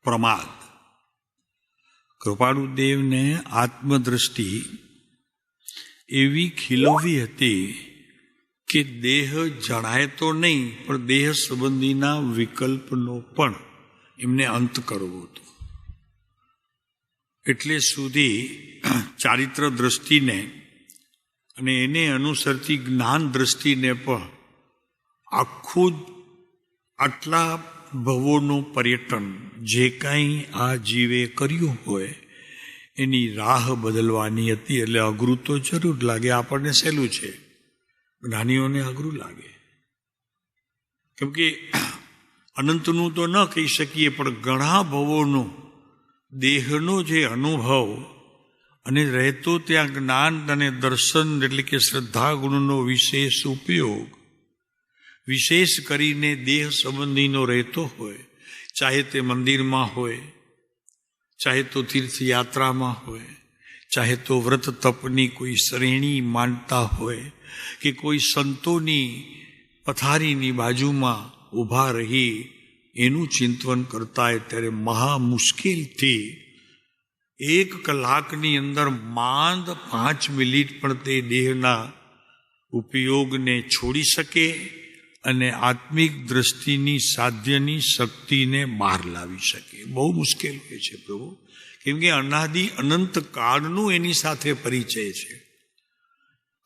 પ્રમાદ. કૃપાળુદેવને આત્મદ્રષ્ટિ એવી ખીલવી હતી કે દેહ જણાય તો નહીં, પણ દેહ સંબંધીના વિકલ્પનો પણ એમને અંત કરવો હતો. એટલે સુધી ચારિત્ર દ્રષ્ટિને અને એને અનુસરતી જ્ઞાન દ્રષ્ટિને પણ આખું આટલા ભવોનું પર્યટન જે કાંઈ આ જીવે કર્યું હોય એની રાહ બદલવાની હતી. એટલે અઘરું તો જરૂર લાગે, આપણને સહેલું છે, જ્ઞાનીઓને અઘરું લાગે. કેમ કે અનંતનું તો ન કહી શકીએ, પણ ઘણા ભવોનું દેહનો જે અનુભવ અને રહેતો ત્યાં જ્ઞાન અને દર્શન એટલે કે શ્રદ્ધા ગુણનો વિશેષ ઉપયોગ, વિશેષ કરીને દેહ સંબંધીનો રહેતો હોય, ચાહે તે મંદિરમાં હોય, ચાહે તો તીર્થયાત્રામાં હોય, ચાહે તો વ્રત તપની કોઈ શ્રેણી માનતા હોય, કે કોઈ સંતોની પથારીની બાજુમાં ઊભા રહી એનું ચિંતન કરતા હોય, ત્યારે મહા મુશ્કેલથી 1 કલાકની અંદર માંડ 5 મિનિટ પણ તે દેહના ઉપયોગને છોડી શકે અને આત્મિક દ્રષ્ટિની સાધ્યની શક્તિને બહાર લાવી શકે. બહુ મુશ્કેલ હોય છે પ્રભુ, કેમ કે અનાદિ અનંત કાળનું એની સાથે પરિચય છે,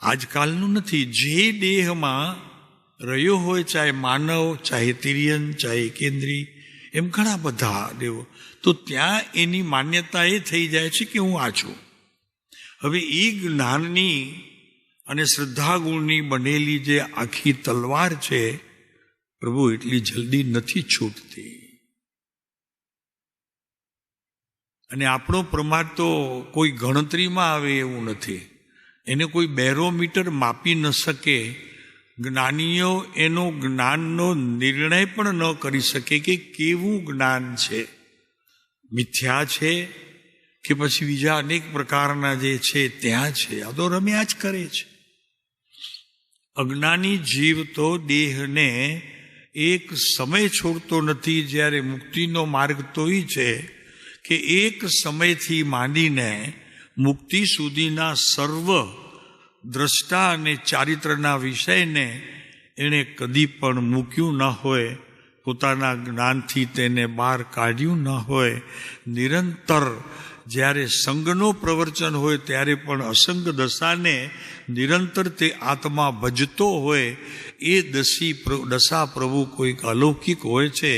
આજકાલનું નથી. જે દેહમાં રહ્યો હોય, ચાહે માનવ, ચાહે તિર્યન, ચાહે કેન્દ્રી, એમ ઘણા બધા દેવો, તો ત્યાં એની માન્યતા એ થઈ જાય છે કે હું આ છું. હવે એ જ્ઞાનની અને શ્રદ્ધા ગુણની બનેલી જે આખી તલવાર છે પ્રભુ, એટલી જલ્દી નથી છૂટતી. અને આપણો પ્રમાદ તો કોઈ ગણતરીમાં આવે એવું નથી, એને કોઈ બેરોમીટર માપી ન શકે. જ્ઞાનીઓ એનો જ્ઞાનનો નિર્ણય પણ ન કરી શકે કે કેવું જ્ઞાન છે, મિથ્યા છે કે પછી બીજા અનેક પ્રકારના જે છે ત્યાં છે. આ તો રમ્યા જ કરે છે. અજ્ઞાની જીવ તો દેહને એક સમય છોડતો નથી. જ્યારે મુક્તિનો માર્ગ તો એ છે કે એક સમયથી માંડીને મુક્તિ સુધીના સર્વ દ્રષ્ટા અને ચારિત્રના વિષયને એણે કદી પણ મૂક્યું ન હોય, પોતાના જ્ઞાનથી તેને બહાર કાઢ્યું ન હોય. નિરંતર જ્યારે સંગનો પ્રવચન હોય ત્યારે પણ અસંગ દશાને નિરંતર તે આત્મા ભજતો હોય. એ દશા પ્રભુ કોઈક અલૌકિક હોય છે,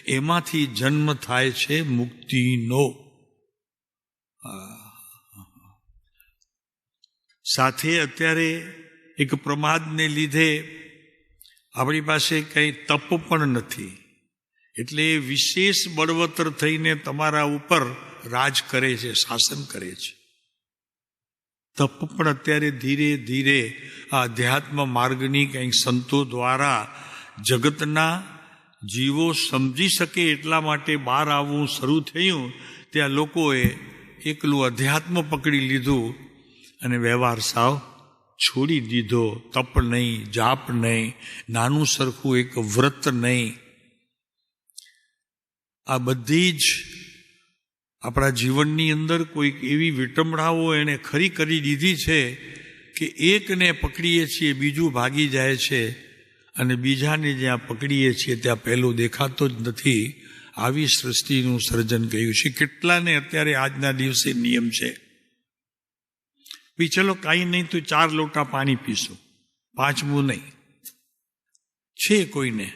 એમાંથી જન્મ થાય છે મુક્તિનો. સાથે અત્યારે એક પ્રમાદને લીધે આપણી પાસે કંઈ તપ પણ નથી, એટલે વિશેષ બળવત્તર થઈને તમારા ઉપર રાજ કરે છે, શાસન કરે છે. તપ પણ અત્યારે ધીરે ધીરે આ અધ્યાત્મ માર્ગની કંઈક સંતો દ્વારા જગતના જીવો સમજી શકે એટલા માટે બહાર આવવું શરૂ થયું. ત્યાં લોકોએ એકલું અધ્યાત્મ પકડી લીધું અને વ્યવહાર સાવ છોડી દીધો. તપ નહીં, જાપ નહીં, નાનું સરખું એક વ્રત નહીં. આ બધી જ આપણા જીવનની અંદર કોઈક એવી વિટંબણાઓ એને ખરી કરી દીધી છે કે એકને પકડીએ છીએ બીજું ભાગી જાય છે, અને બીજાને જ્યાં પકડીએ છીએ ત્યાં પહેલો દેખાતો જ નથી. આવી સૃષ્ટિનું સર્જન કર્યું છે. કેટલાને અત્યારે આજના દિવસે નિયમ છે, ચલો કાંઈ નહીં તો 4 લોટા પાણી પીશું, 5મું નહીં. છે કોઈને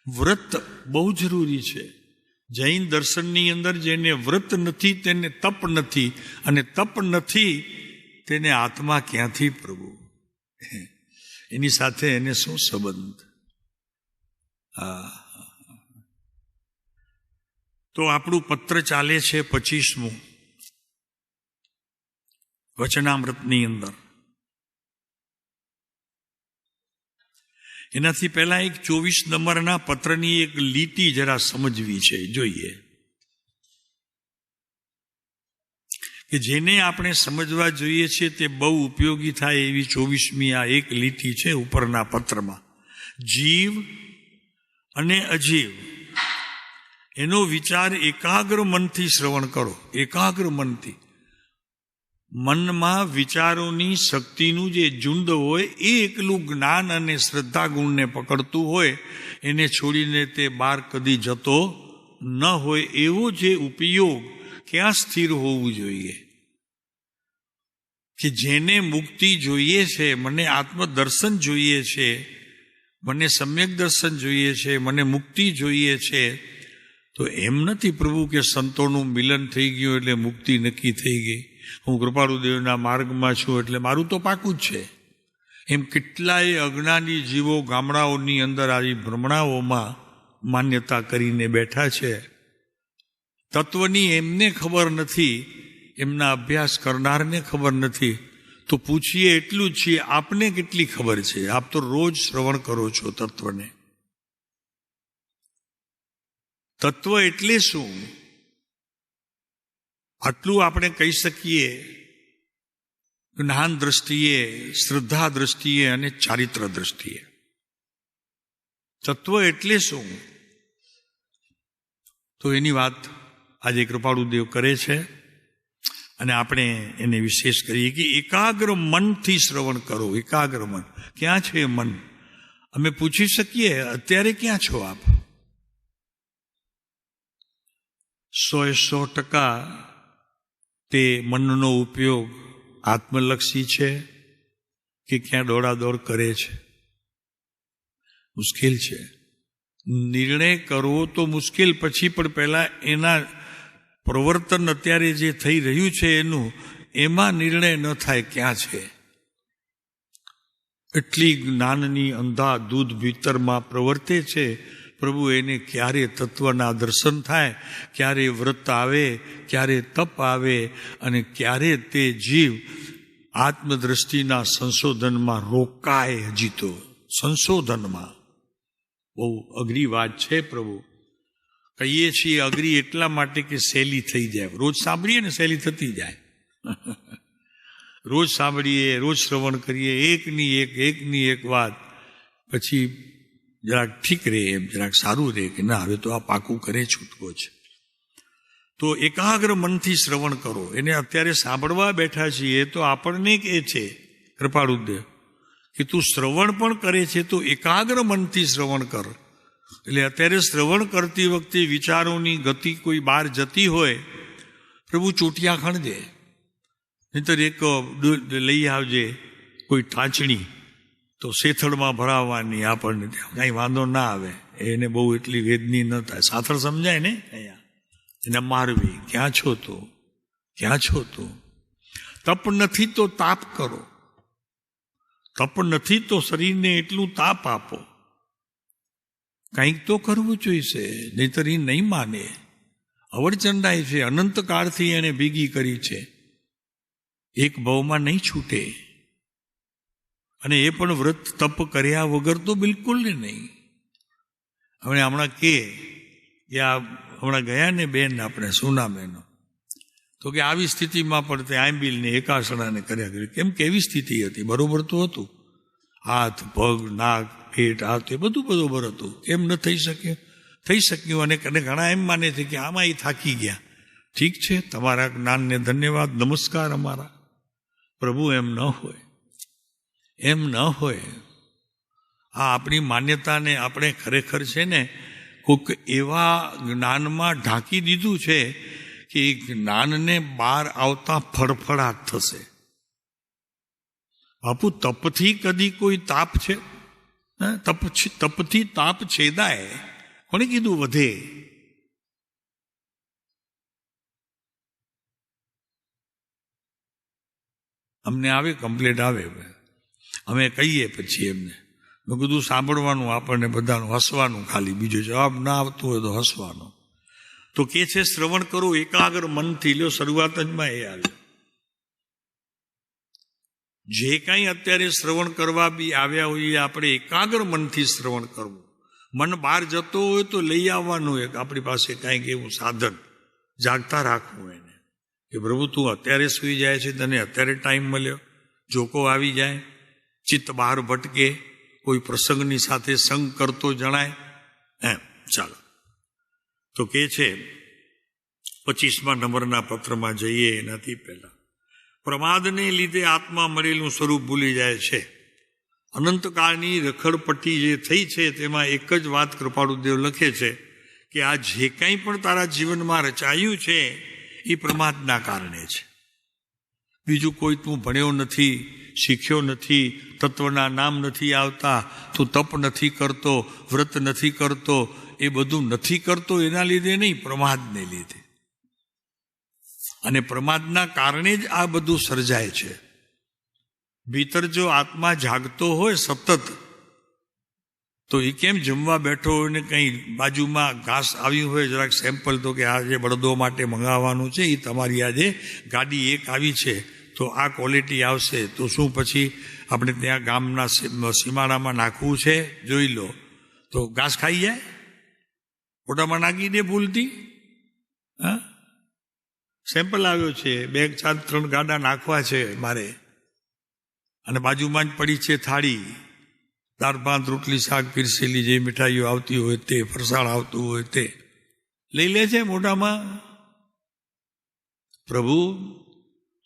વ્રત બહુ જરૂરી છે. જૈન દર્શનની અંદર જેને વ્રત નથી તેને તપ નથી, અને તપ નથી તેને આત્મા ક્યાંથી પ્રભુ, એની સાથે એને શું સંબંધ? તો આપણું પત્ર ચાલે છે 25મું વચનામૃતની અંદર. એનાથી પહેલા એક 24 નંબરના પત્રની એક લીટી જરા સમજવી છે, જોઈએ કે જેને આપણે સમજવા જોઈએ છે તે બહુ ઉપયોગી થાય એવી 24મી આ એક લીટી છે ઉપરના પત્રમાં. જીવ અને અજીવ એનો વિચાર એકાગ્ર મનથી શ્રવણ કરો. એકાગ્ર મનથી મનમાં વિચારોની શક્તિનું જે ઝુંડ હોય એ એકલું જ્ઞાન અને શ્રદ્ધા ગુણને પકડતું હોય, એને છોડીને તે બહાર કદી જતો ન હોય. એવો જે ઉપયોગ ક્યાં સ્થિર હોવું જોઈએ કે જેને મુક્તિ જોઈએ છે, મને આત્મદર્શન જોઈએ છે, મને સમ્યક દર્શન જોઈએ છે, મને મુક્તિ જોઈએ છે, તો એમ નથી પ્રભુ કે સંતોનું મિલન થઈ ગયું એટલે મુક્તિ નક્કી થઈ ગઈ, હું કૃપાળુદેવના માર્ગમાં છું એટલે મારું તો પાકું જ છે. એમ કેટલાય અજ્ઞાની જીવો ગામડાઓની અંદર આવી ભ્રમણાઓમાં માન્યતા કરીને બેઠા છે. તત્વની એમને ખબર નથી, એમના અભ્યાસ કરનારને ખબર નથી. તો પૂછીએ એટલું જ છીએ, આપને કેટલી ખબર છે? આપ તો રોજ શ્રવણ કરો છો તત્વને. તત્વ એટલે શું? આટલું આપણે કહી શકીએ જ્ઞાન દ્રષ્ટિએ, શ્રદ્ધા દ્રષ્ટિએ અને ચારિત્ર દ્રષ્ટિએ. તત્વ એટલે શું? તો એની વાત આજે કૃપાળુદેવ કરે છે અને આપણે એને વિશેષ કરીએ કે એકાગ્ર મનથી શ્રવણ કરો. એકાગ્ર મન ક્યાં છે? મન અમે પૂછી શકીએ અત્યારે ક્યાં છો આપ? 100% તે મનનો ઉપયોગ આત્મલક્ષી છે કે ક્યાં દોડાદોડ કરે છે? મુશ્કેલ છે. નિર્ણય કરવો તો મુશ્કેલ, પછી પણ પહેલા એના પ્રવર્તન અત્યારે જે થઈ રહ્યું છે એમાં નિર્ણય ન થાય ક્યાં છે. એટલી જ્ઞાનની અંધા દૂધ ભીતરમાં પ્રવર્તે છે. પ્રભુ એને ક્યારે તત્વના દર્શન થાય, ક્યારે વ્રત આવે, ક્યારે તપ આવે અને ક્યારે તે જીવ આત્મદ્રષ્ટિના સંશોધનમાં રોકાય. હજી તો સંશોધનમાં બહુ અઘરી વાત છે. પ્રભુ કહીએ છીએ અઘરી એટલા માટે કે સહેલી થઈ જાય. રોજ સાંભળીએ ને સહેલી થતી જાય. રોજ સાંભળીએ, રોજ શ્રવણ કરીએ, એકની એક વાત, પછી જરાક ઠીક રહે, એમ જરાક સારું રહે કે ના હવે તો આ પાકું કરે છૂટકો છે. તો એકાગ્ર મનથી શ્રવણ કરો. એને અત્યારે સાંભળવા બેઠા છીએ તો આપણને કહે છે કૃપાળુદેવ કે તું શ્રવણ પણ કરે છે તો એકાગ્ર મનથી શ્રવણ કર. એટલે અત્યારે શ્રવણ કરતી વખતે વિચારોની ગતિ કોઈ બહાર જતી હોય, પ્રભુ ચોટિયા ખણજે, નહીતર એક લઈ આવજે કોઈ ટાંચણી, તો શેથળમાં ભરાવવાની, આપણને કાંઈ વાંધો ના આવે, એને બહુ એટલી વેદની ન થાય. સાથળ સમજાય ને અહીંયા, એને મારવી. ક્યાં છો તો? ક્યાં છો તો? તપ નથી તો તાપ કરો. તપ નથી તો શરીરને એટલું તાપ આપો. કંઈક તો કરવું જોઈશે, નહીતર એ નહીં માને. અવળચંડાય છે, અનંતકાળથી એને ભેગી કરી છે, એક ભવમાં નહીં છૂટે. અને એ પણ વ્રત તપ કર્યા વગર તો બિલકુલ નહીં. હવે હમણાં કે આ હમણાં ગયા ને બેન આપણે સુનામેનો, તો કે આવી સ્થિતિમાં પણ તે આંબીલને એકાસણાને કર્યા કર્યું. કેમ કેવી સ્થિતિ હતી? બરોબર તો હતું. હાથ, પગ, નાક, પેટ, હાથ એ બધું બરોબર હતું. કેમ ન થઈ શક્યું? થઈ શક્યું. અને ઘણા એમ માને છે કે આમાં એ થાકી ગયા. ઠીક છે, તમારા જ્ઞાનને ધન્યવાદ, નમસ્કાર અમારા. પ્રભુ એમ ન હોય, એમ ન હોય. આ આપણી માન્યતાને આપણે ખરેખર છે ને કોઈક એવા જ્ઞાનમાં ઢાંકી દીધું છે કે એ જ્ઞાનને બહાર આવતા ફડફડાટ થશે. બાપુ, તપથી કદી કોઈ તાપ છે? તપથી તાપ છેદાય. કોણે કીધું વધે? અમને આવે કમ્પ્લેટ આવે, અમે કહીએ પછી એમને, મેં કીધું સાંભળવાનું આપણને બધાનું, હસવાનું ખાલી, બીજો જવાબ ના આવતો હોય તો હસવાનો. તો કે છે શ્રવણ કરો એકાગ્ર મનથી. લ્યો, શરૂઆત જ માં એ આવ્યો. જે કાંઈ અત્યારે શ્રવણ કરવા બી આવ્યા હોઈએ આપણે એકાગ્ર મનથી શ્રવણ કરવું. મન બહાર જતો હોય તો લઈ આવવાનું એક આપણી પાસે કાંઈક એવું સાધન, જાગતા રાખવું એને કે પ્રભુ તું અત્યારે સૂઈ જાય છે, તને અત્યારે ટાઈમ મળ્યો, જોકો આવી જાય, ચિત્ત બહાર ભટકે, કોઈ પ્રસંગની સાથે સંગ કરતો જણાય, એમ ચાલો. તો કે છે 25મા નંબરના પત્રમાં જઈએ એનાથી પહેલા, પ્રમાદને લીધે આત્મા મળેલું સ્વરૂપ ભૂલી જાય છે. અનંતકાળની રખડપટ્ટી જે થઈ છે તેમાં એક જ વાત કૃપાળુદેવ લખે છે કે આ જે કંઈ પણ તારા જીવનમાં રચાયું છે એ પ્રમાદના કારણે છે. બીજું કોઈ તું ભણ્યો નથી, શીખ્યો નથી, તત્વના નામ નથી આવતા, તું તપ નથી કરતો, વ્રત નથી કરતો, એ બધું નથી કરતો એના લીધે નહીં, પ્રમાદને લીધે. અને પ્રમાદના કારણે જ આ બધું સર્જાય છે. ભીતર જો આત્મા જાગતો હોય સતત, તો એ કેમ જમવા બેઠો હોય ને કંઈ બાજુમાં ઘાસ આવ્યું હોય, જરાક સેમ્પલ તો કે આજે બળદો માટે મંગાવવાનું છે, એ તમારી આજે ગાડી એક આવી છે તો આ ક્વોલિટી આવશે, તો શું પછી આપણે ત્યાં ગામના સીમાડામાં નાખવું છે, જોઈ લો, તો ઘાસ ખાઈ જાય? મોટામાં નાખી દે ભૂલથી. હા, સેમ્પલ આવ્યો છે, 2, 4, 3 ગાડા નાખવા છે મારે, અને બાજુમાં જ પડી છે થાળી, દાળ ભાત રોટલી શાક પીરસેલી, જે મીઠાઈઓ આવતી હોય તે, ફરસાણ આવતું હોય તે લઈ લે છે મોઢામાં. પ્રભુ,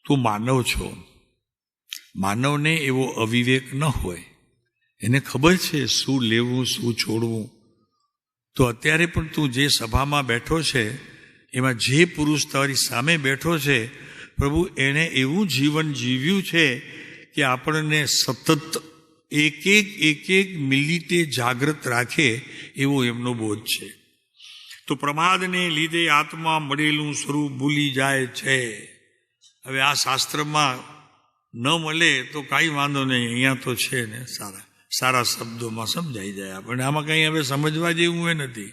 તું માનવ છો. માનવને એવો અવિવેક ન હોય, એને ખબર છે શું લેવું શું છોડવું. તો અત્યારે પણ તું જે સભામાં બેઠો છે એમાં જે પુરુષ તારી સામે બેઠો છે, પ્રભુ એણે એવું જીવન જીવ્યું છે કે આપણને સતત એક મિનિટે જાગૃત રાખે એવો એમનો બોધ છે. તો પ્રમાદને લીધે આત્મા મળેલું સ્વરૂપ ભૂલી જાય છે. હવે આ શાસ્ત્રમાં ન મળે તો કાંઈ વાંધો નહીં, અહીંયા તો છે ને સારા શબ્દોમાં સમજાઈ જાય આપણને. આમાં કંઈ હવે સમજવા જેવું એ નથી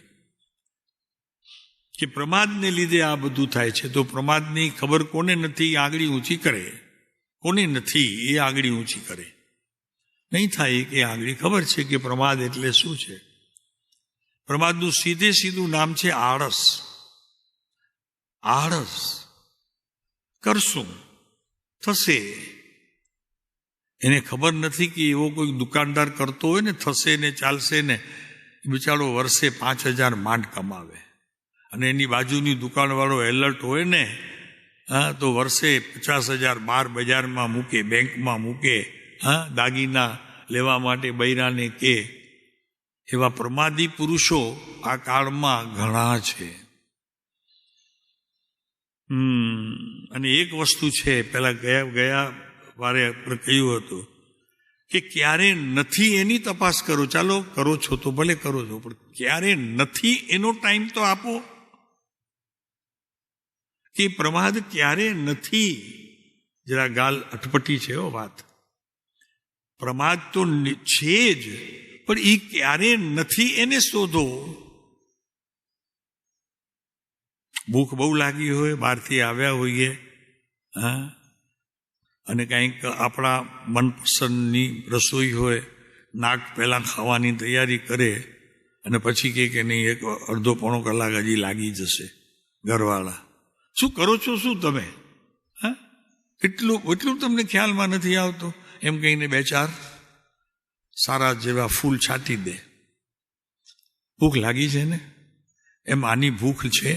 કે પ્રમાદને લીધે આ બધું થાય છે. તો પ્રમાદની ખબર કોને નથી, આંગળી ઊંચી કરે. કોને નથી એ આંગળી ઊંચી કરે. નહીં થાય કે આંગળી ખબર છે કે પ્રમાદ એટલે શું છે. પ્રમાદનું સીધું નામ છે આળસ. આળસ કરશું થશે, એને ખબર નથી કે એવો કોઈ દુકાનદાર કરતો હોય ને થશે ને ચાલશે ને, બિચારો વર્ષે 5,000 માંડ કમાવે, અને એની બાજુની દુકાનવાળો એલર્ટ હોય ને, હા, તો વર્ષે 50,000 બહાર બજારમાં મૂકે, બેંકમાં મૂકે, હા, દાગીના લેવા માટે બૈરાને કે. એવા પ્રમાદી પુરુષો આ કાળમાં ઘણા છે. અને એક વસ્તુ છે, પેલા ગયા વારે આપણે કહ્યું હતું કે ક્યારે નથી એની તપાસ કરો. ચાલો કરો છો તો ભલે કરો છો, પણ ક્યારે નથી એનો ટાઈમ તો આપો કે પ્રમાદ ક્યારે નથી. જરા ગાલ અટપટી છે વાત. પ્રમાદ તો છે જ, પણ એ ક્યારે નથી એને શોધો. ભૂખ બહુ લાગી હોય, બહારથી આવ્યા હોઈએ, હા, અને કંઈક આપણા મનપસંદની રસોઈ હોય, નાક પહેલાં ખાવાની તૈયારી કરે અને પછી કે નહીં, એક અડધો પોણો કલાક હજી લાગી જશે. ઘરવાળા શું કરો છો શું તમે? હા, એટલું તમને ખ્યાલમાં નથી આવતો. એમ કહીને 2-4 સારા જેવા ફૂલ છાંટી દે. ભૂખ લાગી છે ને, એમ આની ભૂખ છે.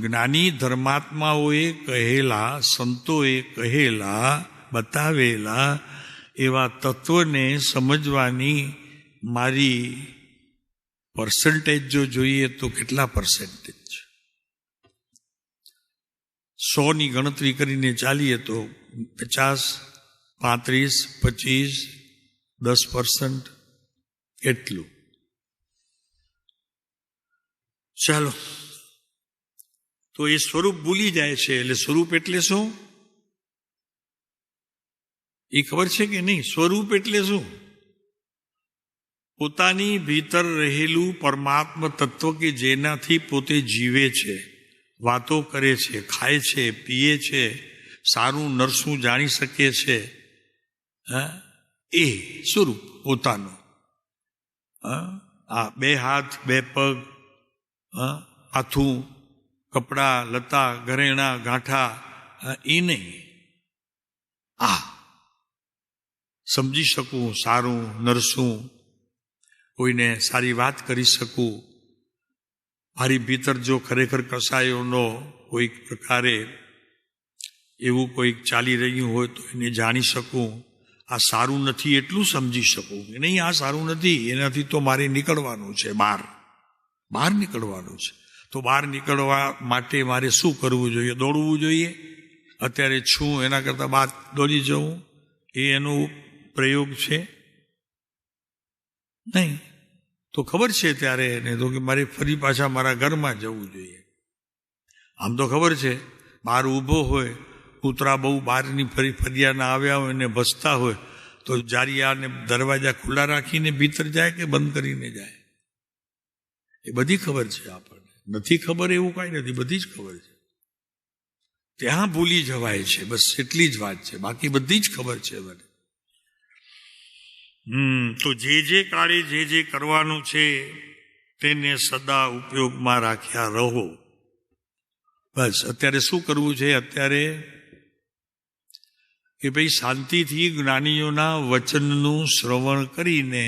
જ્ઞાની ધર્માત્માઓએ કહેલા, સંતોએ કહેલા, બતાવેલા એવા તત્વને સમજવાની મારી પર્સન્ટેજ જો જોઈએ તો કેટલા પર્સન્ટેજ? 100ની ગણતરી કરીને ચાલીએ તો 50, 35, 25, 10% એટલું. ચાલો, તો એ સ્વરૂપ ભૂલી જાય છે. એટલે સ્વરૂપ એટલે શું એ ખબર છે કે નહીં? સ્વરૂપ એટલે શું? પોતાની ભીતર રહેલું પરમાત્મ તત્વ કે જેનાથી પોતે જીવે છે, વાતો કરે છે, ખાય છે, પીએ છે, સારું નરસું જાણી શકે છે, એ સ્વરૂપ પોતાનું. આ 2 હાથ 2 પગ, આથું, કપડા લતા, ઘરેણા ગાંઠા, એ નહીં. આ સમજી શકું, સારું નરસું, કોઈને સારી વાત કરી શકું, મારી ભીતર જો ખરેખર કસાયોનો કોઈક પ્રકારે એવું કોઈક ચાલી રહ્યું હોય તો એને જાણી શકું, આ સારું નથી એટલું સમજી શકું કે નહીં આ સારું નથી, એનાથી તો મારે નીકળવાનું છે, બહાર નીકળવાનું છે. તો બહાર નીકળવા માટે મારે શું કરવું જોઈએ? દોડવું જોઈએ? અત્યારે છું એના કરતાં બહાર દોડી જવું એ એનો પ્રયોગ છે? નહીં. તો ખબર છે ત્યારે એને તો કે મારે ફરી પાછા મારા ઘરમાં જવું જોઈએ. આમ તો ખબર છે બહાર ઊભો હોય, કૂતરા બહુ બહારની ફરિયાના આવ્યા હોય ને ભસતા હોય તો જારિયાને દરવાજા ખુલ્લા રાખીને ભીતર જાય કે બંધ કરીને જાય? એ બધી ખબર છે આપણને. નથી ખબર એવું કાંઈ નથી, બધી જ ખબર છે. ત્યાં ભૂલી જવાય છે, બસ એટલી જ વાત છે, બાકી બધી જ ખબર છે મને. તો જે કાળે જે કરવાનું છે તેને સદા ઉપયોગમાં રાખ્યા રહો. બસ અત્યારે શું કરવું છે? અત્યારે કે ભાઈ શાંતિથી જ્ઞાનીઓના વચનનું શ્રવણ કરીને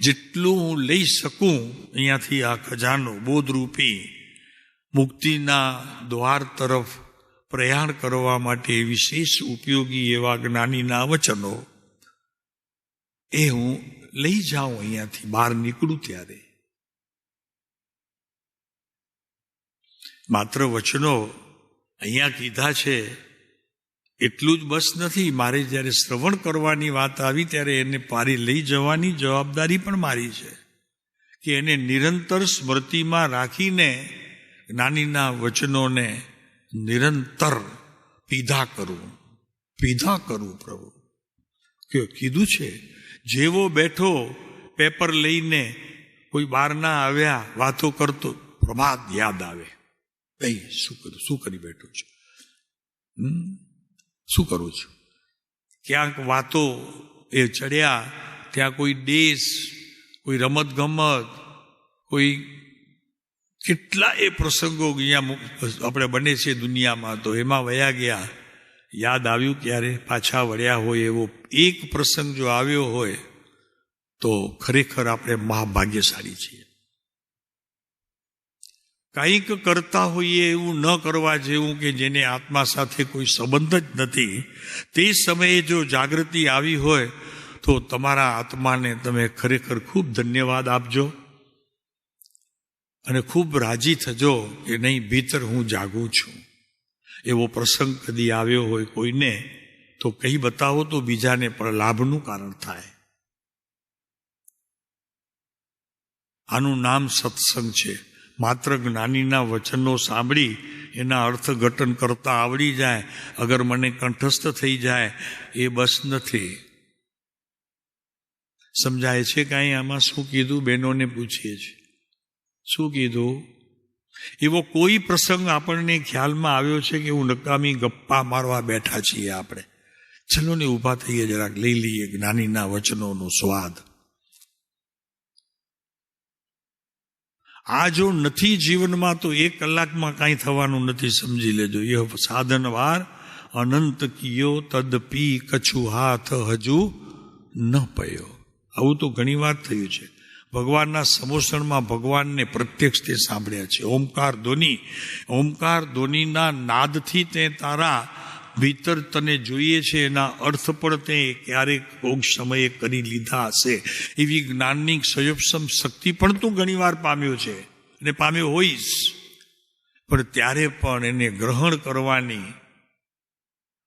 જેટલું હું લઈ શકું અહીંયાથી આ ખજાનો બોધરૂપી મુક્તિના દ્વાર તરફ પ્રયાણ કરવા માટે વિશેષ ઉપયોગી એવા જ્ઞાનીના વચનો એ હું લઈ જાઉં અહીંયાથી બહાર નીકળું ત્યારે. માત્ર વચનો અહીંયા કીધા છે એટલું જ બસ નથી. મારે જ્યારે શ્રવણ કરવાની વાત આવી ત્યારે એને પારી લઈ જવાની જવાબદારી પણ મારી છે કે એને નિરંતર સ્મૃતિમાં રાખીને જ્ઞાનીના વચનોને નિરંતર પીધા કરું પ્રભુ કે કીધું છે. જેવો બેઠો પેપર લઈને કોઈ બહાર ના આવ્યા વાતો કરતો, પ્રભાત યાદ આવે, ભાઈ શું કરી બેઠો છું, શું કરું છું? ક્યાંક વાતો એ ચડ્યા, ત્યાં કોઈ દેશ, કોઈ રમત ગમત, કોઈ કેટલા એ પ્રસંગો અહીંયા આપણે બને છે દુનિયામાં, તો એમાં વયા ગયા. યાદ આવ્યું ક્યારે પાછા વળ્યા હોય એવો એક પ્રસંગ જો આવ્યો હોય તો ખરેખર આપણે મહાભાગ્યશાળી છીએ. કંઈક કરતા હોઈએ એવું ન કરવા જેવું કે જેને આત્મા સાથે કોઈ સંબંધ જ નથી, તે સમયે જો જાગૃતિ આવી હોય તો તમારા આત્માને તમે ખરેખર ખૂબ ધન્યવાદ આપજો અને ખૂબ રાજી થજો કે નહીં ભીતર હું જાગું છું. એવો પ્રસંગ કદી આવ્યો હોય કોઈને તો કહી બતાવો તો બીજાને પણ લાભનું કારણ થાય. આનું નામ સત્સંગ છે. માત્ર જ્ઞાનીના વચનો સાંભળી એના અર્થઘટન કરતા આવડી જાય, અગર મને કંઠસ્થ થઈ જાય એ બસ નથી. સમજાય છે કાંઈ આમાં? શું કીધું? બહેનોને પૂછીએ છીએ શું કીધું? એવો કોઈ પ્રસંગ આપણને ખ્યાલમાં આવ્યો છે કે હું નકામી ગપ્પા મારવા બેઠા છીએ આપણે? ચલો ને ઊભા થઈએ, જરાક લઈ લઈએ જ્ઞાનીના વચનોનો સ્વાદ. આ જો નથી જીવનમાં તો 1 કલાકમાં કાંઈ થવાનું નથી, સમજી લેજો. એ સાધન વાર અનંત કિયો તદપી કછુ હાથ હજુ ન પયો. આવું તો ઘણી વાર થયું છે. ભગવાનના સમોસણમાં ભગવાનને પ્રત્યક્ષ તે સાંભળ્યા છે. ઓમકાર ધ્વનિના નાદથી તે તારા ભીતર તને જોઈએ છે, એના અર્થ પણ તે ક્યારેક કોઈક સમયે કરી લીધા હશે. એવી જ્ઞાનની સંયોપસમ શક્તિ પણ તું ઘણી વાર પામ્યો છે અને પામ્યો હોઈશ, પણ ત્યારે પણ એને ગ્રહણ કરવાની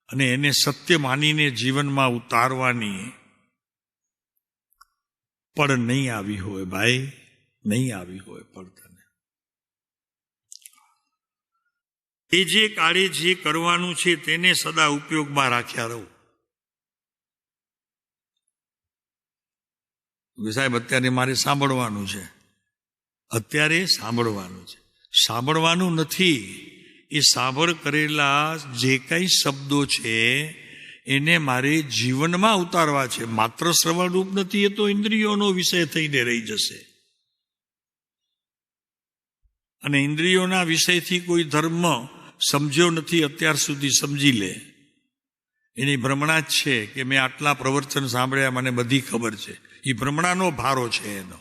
અને એને સત્ય માનીને જીવનમાં ઉતારવાની પણ નહીં આવી હોય ભાઈ, નહીં આવી હોય પણ તને. એ જે કાળે જે કરવાનું છે તેને સદા ઉપયોગમાં રાખ્યા રહો. સાહેબ અત્યારે મારે સાંભળવાનું છે, અત્યારે સાંભળવાનું છે. સાંભળવાનું નથી, એ સાંભળ કરેલા જે કંઈ શબ્દો છે એને મારે જીવનમાં ઉતારવા છે. માત્ર શ્રવણ રૂપ નથી, એ તો ઇન્દ્રિયોનો વિષય થઈને રહી જશે. અને ઇન્દ્રિયોના વિષયથી કોઈ ધર્મ સમજ્યો નથી અત્યાર સુધી, સમજી લે. એની ભ્રમણા જ છે કે મેં આટલા પ્રવચન સાંભળ્યા, મને બધી ખબર છે. એ ભ્રમણાનો ભારો છે એનો.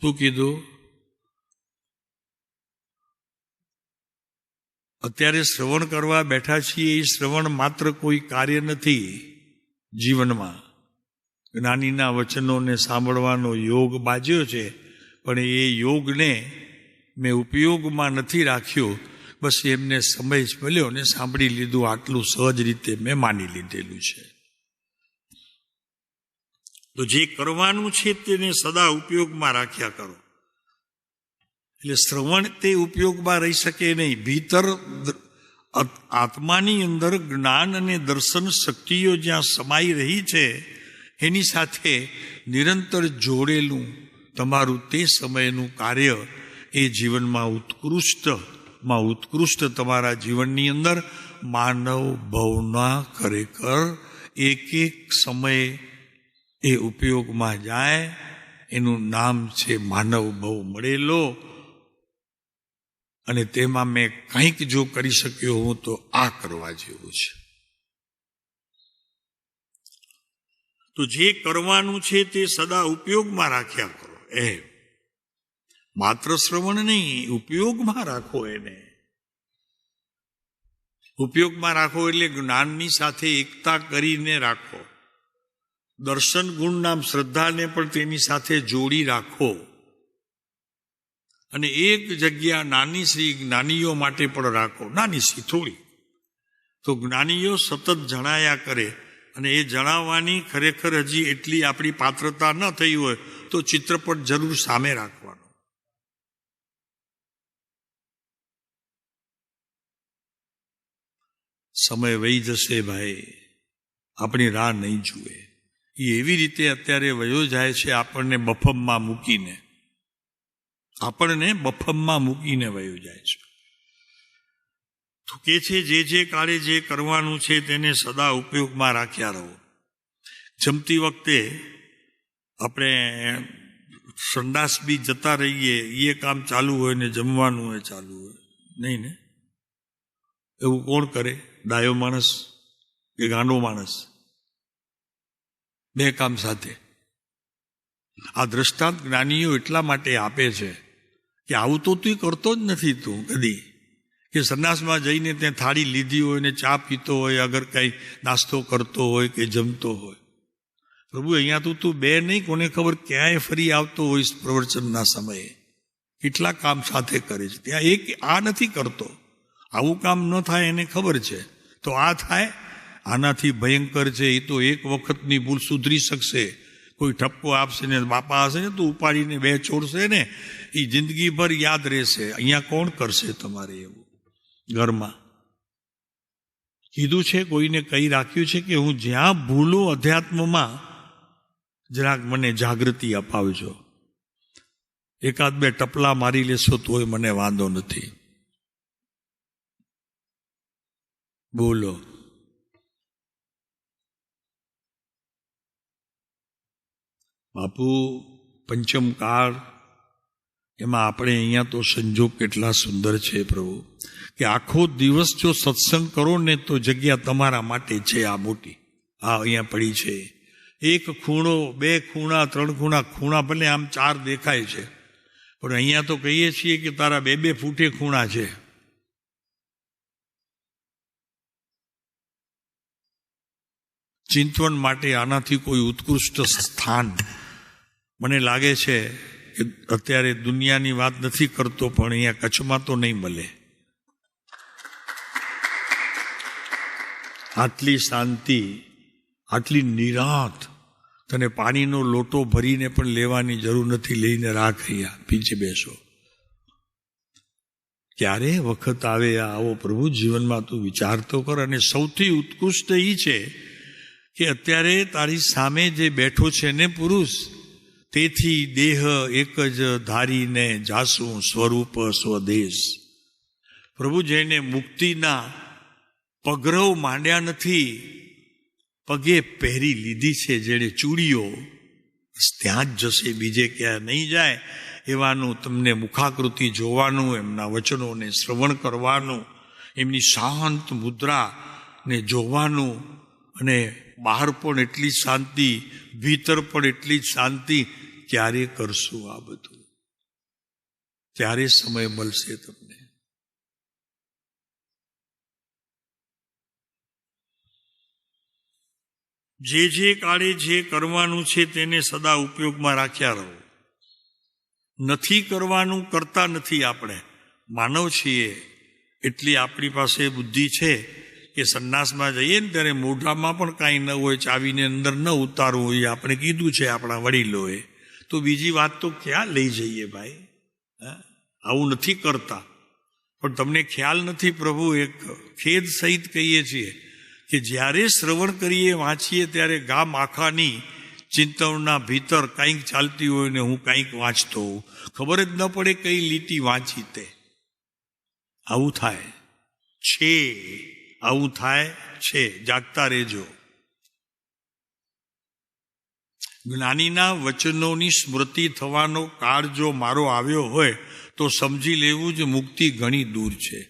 શું કીધું? અત્યારે શ્રવણ કરવા બેઠા છીએ, એ શ્રવણ માત્ર કોઈ કાર્ય નથી જીવનમાં. જ્ઞાનીના વચનોને સાંભળવાનો યોગ બાજ્યો છે, પણ એ યોગને મેં ઉપયોગમાં નથી રાખ્યો. બસ એમને સમય જ મળ્યો ને સાંભળી લીધું, આટલું સહજ રીતે મેં માની લીધેલું છે. તો જે કરવાનું છે તેને સદા ઉપયોગમાં રાખ્યા કરો. એટલે શ્રવણ તે ઉપયોગમાં રહી શકે નહીં. ભીતર આત્માની અંદર જ્ઞાન અને દર્શન શક્તિઓ જ્યાં સમાઈ રહી છે, એની સાથે નિરંતર જોડેલું તમારું તે સમયનું કાર્ય એ જીવનમાં ઉત્કૃષ્ટ તમારા જીવનની અંદર માનવ ભવના ખરેખર એક એક સમયે એ ઉપયોગમાં જાય. એનું નામ છે માનવ ભવ મળેલો. અને તેમાં મેં કંઈક જો કરી શક્યો હું તો આ કરવા જેવું છે. તો જે કરવાનું છે તે સદા ઉપયોગમાં રાખ્યા કરો. માત્ર શ્રવણ નહીં, ઉપયોગમાં રાખો. એને ઉપયોગમાં રાખો એટલે જ્ઞાનની સાથે એકતા કરીને રાખો. દર્શન ગુણ નામ શ્રદ્ધાને પણ તેની સાથે જોડી રાખો. અને એક જગ્યા નાની શ્રી જ્ઞાનીઓ માટે પણ રાખો. નાની શ્રી થોડી તો જ્ઞાનીઓ સતત જણાયા કરે. અને એ જણાવવાની ખરેખર હજી એટલી આપણી પાત્રતા ન થઈ હોય તો ચિત્રપટ જરૂર સામે રાખવાનો. સમય વહી જશે ભાઈ, આપણી રાહ નહીં જુએ. એ એવી રીતે અત્યારે વયો જાય છે, આપણને બફમમાં મૂકીને વયો જાય છે. તો કે છે જે કાળે જે કરવાનું છે તેને સદા ઉપયોગમાં રાખ્યા રહો. જમતી વખતે આપણે સંડાસ બી જતા રહીએ, એ કામ ચાલુ હોય ને જમવાનું હોય ચાલુ હોય નહીં ને? એવું કોણ કરે? ડાયો માણસ કે ગાંડો માણસ? બે કામ સાથે. આ દ્રષ્ટાંત જ્ઞાનીઓ એટલા માટે આપે છે કે આવું તો તું કરતો જ નથી. તું કદી કે સંડાસમાં જઈને ત્યાં થાળી લીધી હોય ને ચા પીતો હોય, અગર કંઈ નાસ્તો કરતો હોય કે જમતો હોય, પ્રભુ અહીંયા તું બે નહીં, કોને ખબર ક્યાંય ફરી આવતો હોઈશ પ્રવચનના સમયે. કેટલા કામ સાથે કરે છે. ત્યાં એક આ નથી કરતો. આવું કામ ન થાય એને ખબર છે, તો આ થાય. આનાથી ભયંકર છે એ તો એક વખતની ભૂલ સુધરી શકશે. કોઈ ઠપકો આપશે ને બાપા હશે ને તો ઉપાડીને બે છોડશે ને, એ જિંદગીભર યાદ રહેશે. અહીંયા કોણ કરશે તમારે એવું? ઘરમાં કીધું છે, કોઈને કહી રાખ્યું છે કે હું જ્યાં ભૂલું અધ્યાત્મમાં જરાક મને જાગૃતિ અપાવજો. એકાદ બે ટપલા મારી લેશો તોય મને વાંધો નથી. બોલો. બાપુ પંચમ કાળ, એમાં આપણે અહીંયા તો સંજોગ કેટલા સુંદર છે પ્રભુ, કે આખો દિવસ જો સત્સંગ કરો ને તો જગ્યા તમારા માટે છે. આ મોટી આ અહીંયા પડી છે. એક ખૂણો, બે ખૂણા, ત્રણ ખૂણા ભલે આમ ચાર દેખાય છે, પણ અહીંયા તો કહીએ છીએ કે તારા બે ફૂટે ખૂણા છે. ચિંતવન માટે આનાથી કોઈ ઉત્કૃષ્ટ સ્થાન મને લાગે છે કે અત્યારે દુનિયાની વાત નથી કરતો, પણ અહીંયા કચ્છમાં તો નહીં મળે. આટલી શાંતિ, આટલી નિરાંત. તને પાણીનો લોટો ભરીને પણ લેવાની જરૂર નથી. લઈને રાખ, અહીંયા પીછે બેસો. ક્યારે વખત આવે આવો પ્રભુ જીવનમાં તું વિચાર તો કર. અને સૌથી ઉત્કૃષ્ટ એ છે કે અત્યારે તારી સામે જે બેઠો છે ને પુરુષ, તેથી દેહ એક જ ધારીને જાસું સ્વરૂપ સ્વદેશ. પ્રભુ જેને મુક્તિના પગરવ માંડ્યા નથી, પગે પહેરી લીધી છે જેણે ચૂડીઓ, ત્યાં જ જશે, બીજે ક્યાં નહીં જાય. એવાનું તમને મુખાકૃતિ જોવાનું, એમના વચનોને શ્રવણ કરવાનું, એમની શાંત મુદ્રાને જોવાનું. અને બહાર પણ એટલી જ શાંતિ, ભીતર પણ એટલી જ શાંતિ. ક્યારે કરશું આ બધું? ત્યારે સમય મળશે તમને. જે કાળે જે કરવાનું છે તેને સદા ઉપયોગમાં રાખ્યા રહો. નથી કરવાનું કરતા નથી. આપણે માનવ છીએ એટલી આપણી પાસે બુદ્ધિ છે કે સંન્યાસમાં જઈએ ને ત્યારે મોઢામાં પણ કાંઈ ન હોય, ચાવીને અંદર ન ઉતારવું હોય, આપણે કીધું છે આપણા વડીલોએ. તો બીજી વાત તો ક્યાં લઈ જઈએ ભાઈ? આવું નથી કરતા. પણ તમને ખ્યાલ નથી, પ્રભુ એક ખેદ સહિત કહીએ છીએ કે જ્યારે શ્રવણ કરીએ, વાંચીએ, ત્યારે ગામ આખાની ચિંતવના ભીતર કંઈક ચાલતી હોય ને હું કંઈક વાંચતો હોઉં, ખબર જ ન પડે કઈ લીટી વાંચી તે. આવું થાય છે, આવું થાય છે. જાગતા રહેજો. જ્ઞાનીના વચનોની સ્મૃતિ થવાનો કાળ જો મારો આવ્યો હોય તો સમજી લેવું જ મુક્તિ ઘણી દૂર છે.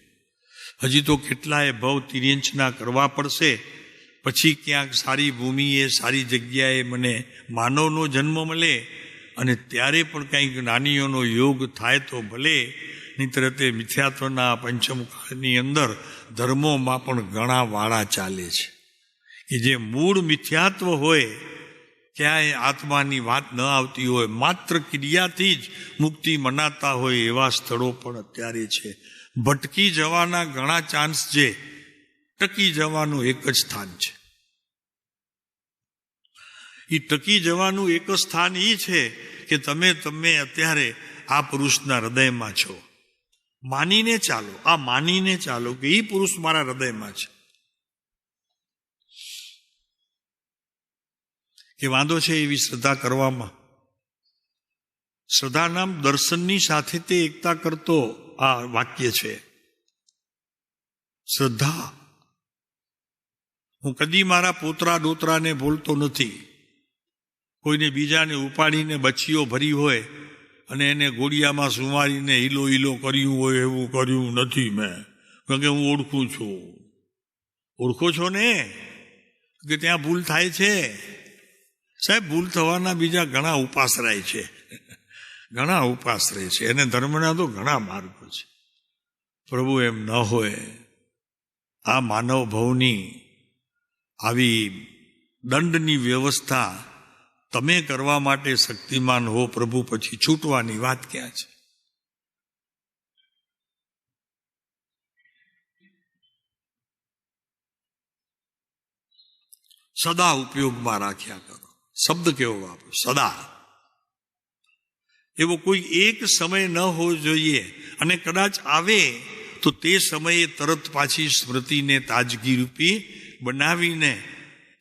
હજી તો કેટલાય ભવ તિર્યંચના કરવા પડશે, પછી ક્યાંક સારી ભૂમિએ, સારી જગ્યાએ મને માનવનો જન્મ મળે, અને ત્યારે પણ કંઈક જ્ઞાનીઓનો યોગ થાય તો ભલે. નહીંતર તે મિથ્યાત્વના પંચમકાળની અંદર ધર્મોમાં પણ ઘણા વાળા ચાલે છે કે જે મૂળ મિથ્યાત્વ હોય, ક્યાંય આત્માની વાત ન આવતી હોય, માત્ર ક્રિયાથી જ મુક્તિ મનાતા હોય એવા સ્થળો પણ અત્યારે છે. ભટકી જવાના ઘણા ચાન્સ છે, ટકી જવાનું એક જ સ્થાન છે. એ ટકી જવાનું એક જ સ્થાન એ છે કે તમે અત્યારે આ પુરુષના હૃદયમાં છો. માનીને ચાલો, આ માનીને ચાલો કે એ પુરુષ મારા હૃદયમાં છે. કે વાંધો છે એવી શ્રદ્ધા કરવામાં? શ્રદ્ધા નામ દર્શનની સાથે તે એકતા કરતો આ વાક્ય છે. શ્રદ્ધા. હું કદી મારા પોતરા દોતરાને ભૂલતો નથી. કોઈને બીજાને ઉપાડીને બચીઓ ભરી હોય અને એને ઘોડિયામાં સુમારીને હીલો હીલો કર્યું હોય એવું કર્યું નથી મેં, કારણ કે હું ઓળખું છું. ઓળખો છો ને કે ત્યાં ભૂલ થાય છે? સાહેબ, ભૂલ થવાના બીજા ઘણા ઉપાશ્રય છે, ઘણા ઉપાશ્રય છે, એને ધર્મના તો ઘણા માર્ગો છે. પ્રભુ એમ ન હોય. આ માનવ ભવની આવી દંડની વ્યવસ્થા તમે કરવા માટે શક્તિમાન હો પ્રભુ, પછી છૂટવાની વાત ક્યાં છે? સદા ઉપયોગમાં રાખ્યા કરો. શબ્દ કેવો વાપરો? સદા. એવો કોઈ એક સમય ન હોવો જોઈએ, અને કદાચ આવે તો તે સમયે તરત પાછી સ્મૃતિને તાજગી રૂપી બનાવીને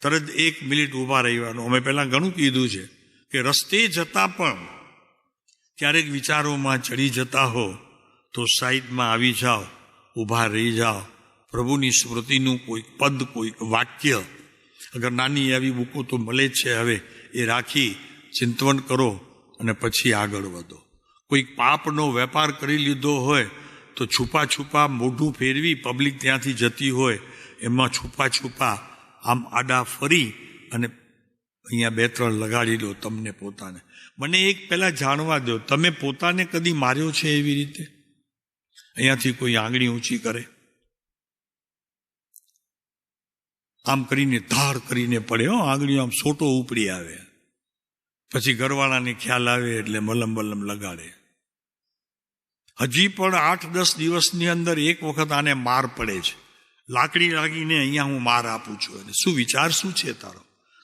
તરત 1 મિનિટ ઊભા રહેવાનું. અમે પહેલા ઘણું કીધું છે કે રસ્તે જતા પણ ક્યારેક વિચારોમાં ચડી જતા હો તો સાઈડમાં આવી જાઓ, ઊભા રહી જાઓ. પ્રભુની સ્મૃતિનું કોઈક પદ, કોઈક વાક્ય, અગર નાની એવી બુકો તો મળે જ છે હવે, એ રાખી ચિંતવન કરો અને પછી આગળ વધો. કોઈક પાપનો વેપાર કરી લીધો હોય તો છુપા છુપા મોઢું ફેરવી પબ્લિક ત્યાંથી જતી હોય એમાં છુપા છુપા આમ આડા ફરી અને અહીંયા 2-3 લગાડી લો તમને પોતાને. મને એક પહેલા જાણવા દો, તમે પોતાને કદી માર્યો છે એવી રીતે? અહીંયાથી કોઈ આંગળી ઊંચી કરે, આમ કરીને ધાર કરીને પડે, આંગળીઓ આમ સોટો ઉપડી આવે, પછી ઘરવાળાને ખ્યાલ આવે એટલે મલમ બલમ લગાડે. હજી પણ 8-10 દિવસની અંદર એક વખત આને માર પડે છે. લાકડી લાગીને અહીંયા હું માર આપું છું. અને શું વિચાર શું છે તારો?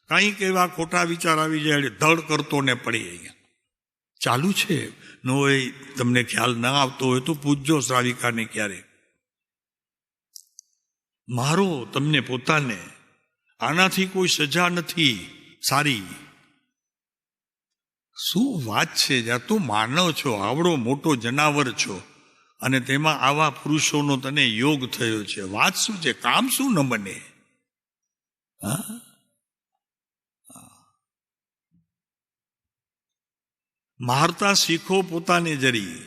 કંઈક એવા ખોટા વિચાર આવી જાય એટલે ધડ કરતો ને પડી અહીંયા ચાલુ છે. ન હોય તમને ખ્યાલ ના આવતો હોય તો પૂછજો શ્રાવિકાને ક્યારે. મારો તમને પોતાને, આનાથી કોઈ સજા નથી સારી. શું વાત છે? જ્યાં તું માનવ છો, આવડો મોટો જનાવર છો, અને તેમાં આવા પુરુષોનો તને યોગ થયો છે. વાત શું છે? કામ શું ન બને? મારતા શીખો પોતાને જરી,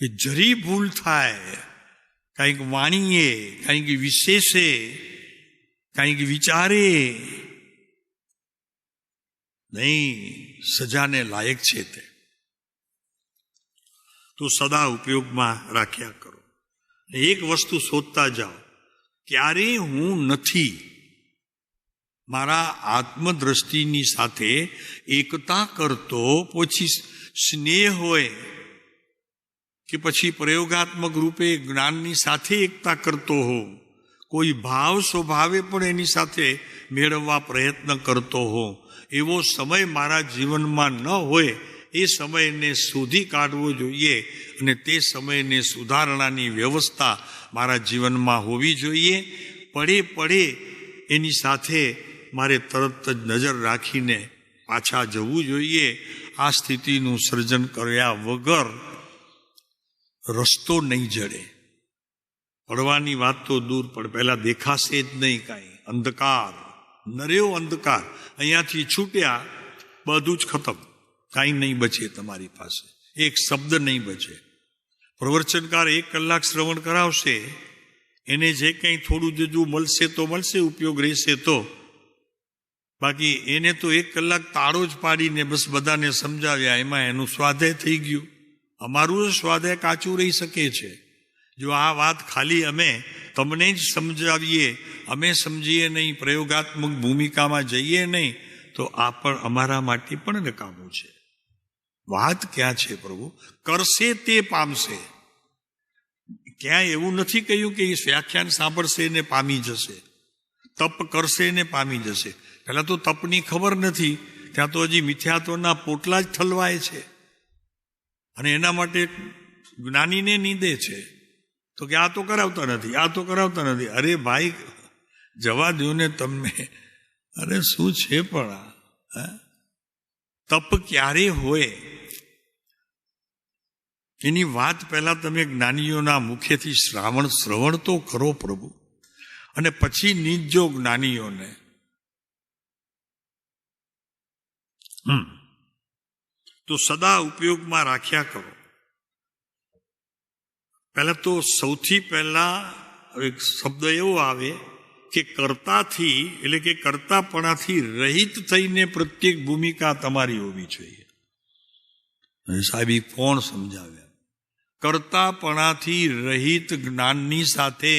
કે જરી ભૂલ થાય, કંઈક વાણીએ, કંઈક વિશેષે, કંઈક વિચારે નહીં, સજાને લાયક છે તે. તો સદા ઉપયોગમાં રાખ્યા કરો. એક વસ્તુ શોધતા જાઓ, ક્યારે હું નથી મારા આત્મદ્રષ્ટિની સાથે એકતા કરતો, પછી સ્નેહ હોય કે પછી પ્રયોગાત્મક રૂપે જ્ઞાનની સાથે એકતા કરતો હો, કોઈ ભાવ સ્વભાવે પણ એની સાથે મેળવવા પ્રયત્ન કરતો હો, એવો સમય મારા જીવનમાં ન હોય. એ સમયને શોધી કાઢવો જોઈએ અને તે સમયને સુધારણાની વ્યવસ્થા મારા જીવનમાં હોવી જોઈએ. પડે પડે એની સાથે મારે તરત જ નજર રાખીને પાછા જવું જોઈએ. આ સ્થિતિનું સર્જન કર્યા વગર રસ્તો નહીં જડે. પડવાની વાત તો દૂર પણ પહેલા દેખાશે જ નહીં કાંઈ. અંધકાર, નર્યો અંધકાર. અહીંયાથી છૂટ્યા, બધું જ ખતમ. કાંઈ નહીં બચે તમારી પાસે, એક શબ્દ નહીં બચે. પ્રવચનકાર 1 કલાક શ્રવણ કરાવશે, એને જે કંઈ થોડું જજુ મળશે તો મળશે, ઉપયોગ રહેશે તો. બાકી એને તો 1 કલાક તાળો જ પાડીને બસ બધાને સમજાવ્યા, એમાં એનું સ્વાધ્યાય થઈ ગયું. અમારું સ્વાધ્યાય કાચું રહી શકે છે. જો આ વાત ખાલી અમે તમને જ સમજાવીએ, અમે સમજીએ નહીં, પ્રયોગાત્મક ભૂમિકામાં જઈએ નહીં, તો આ પણ અમારા માટે પણ નકામું છે. વાત ક્યાં છે પ્રભુ? કરશે તે પામશે. ક્યાંય એવું નથી કહ્યું કે એ વ્યાખ્યાન સાંભળશે ને પામી જશે, તપ કરશે ને પામી જશે. પહેલા તો તપની ખબર નથી, ત્યાં તો હજી મિથ્યાત્વના પોટલા જ ઠલવાય છે. અને એના માટે જ્ઞાનીને નીંદે છે તો કે આ તો કરાવતા નથી, આ તો કરાવતા નથી. અરે ભાઈ, જવા દો ને તમને. અરે શું છે પણ આ તપ ક્યારે હોય એની વાત પહેલા તમે જ્ઞાનીઓના મુખેથી શ્રવણ તો કરો પ્રભુ, અને પછી નીચજો જ્ઞાનીઓને. તો સદા ઉપયોગમાં રાખ્યા કરો. પહેલા તો સૌથી પહેલા એક શબ્દ એવો આવે કે કર્તાથી, એટલે કે કર્તાપણાથી રહિત થઈને પ્રત્યેક ભૂમિકા તમારી હોવી જોઈએ. સાહેબ કોણ સમજાવ્યા? કર્તાપણાથી રહિત જ્ઞાનની સાથે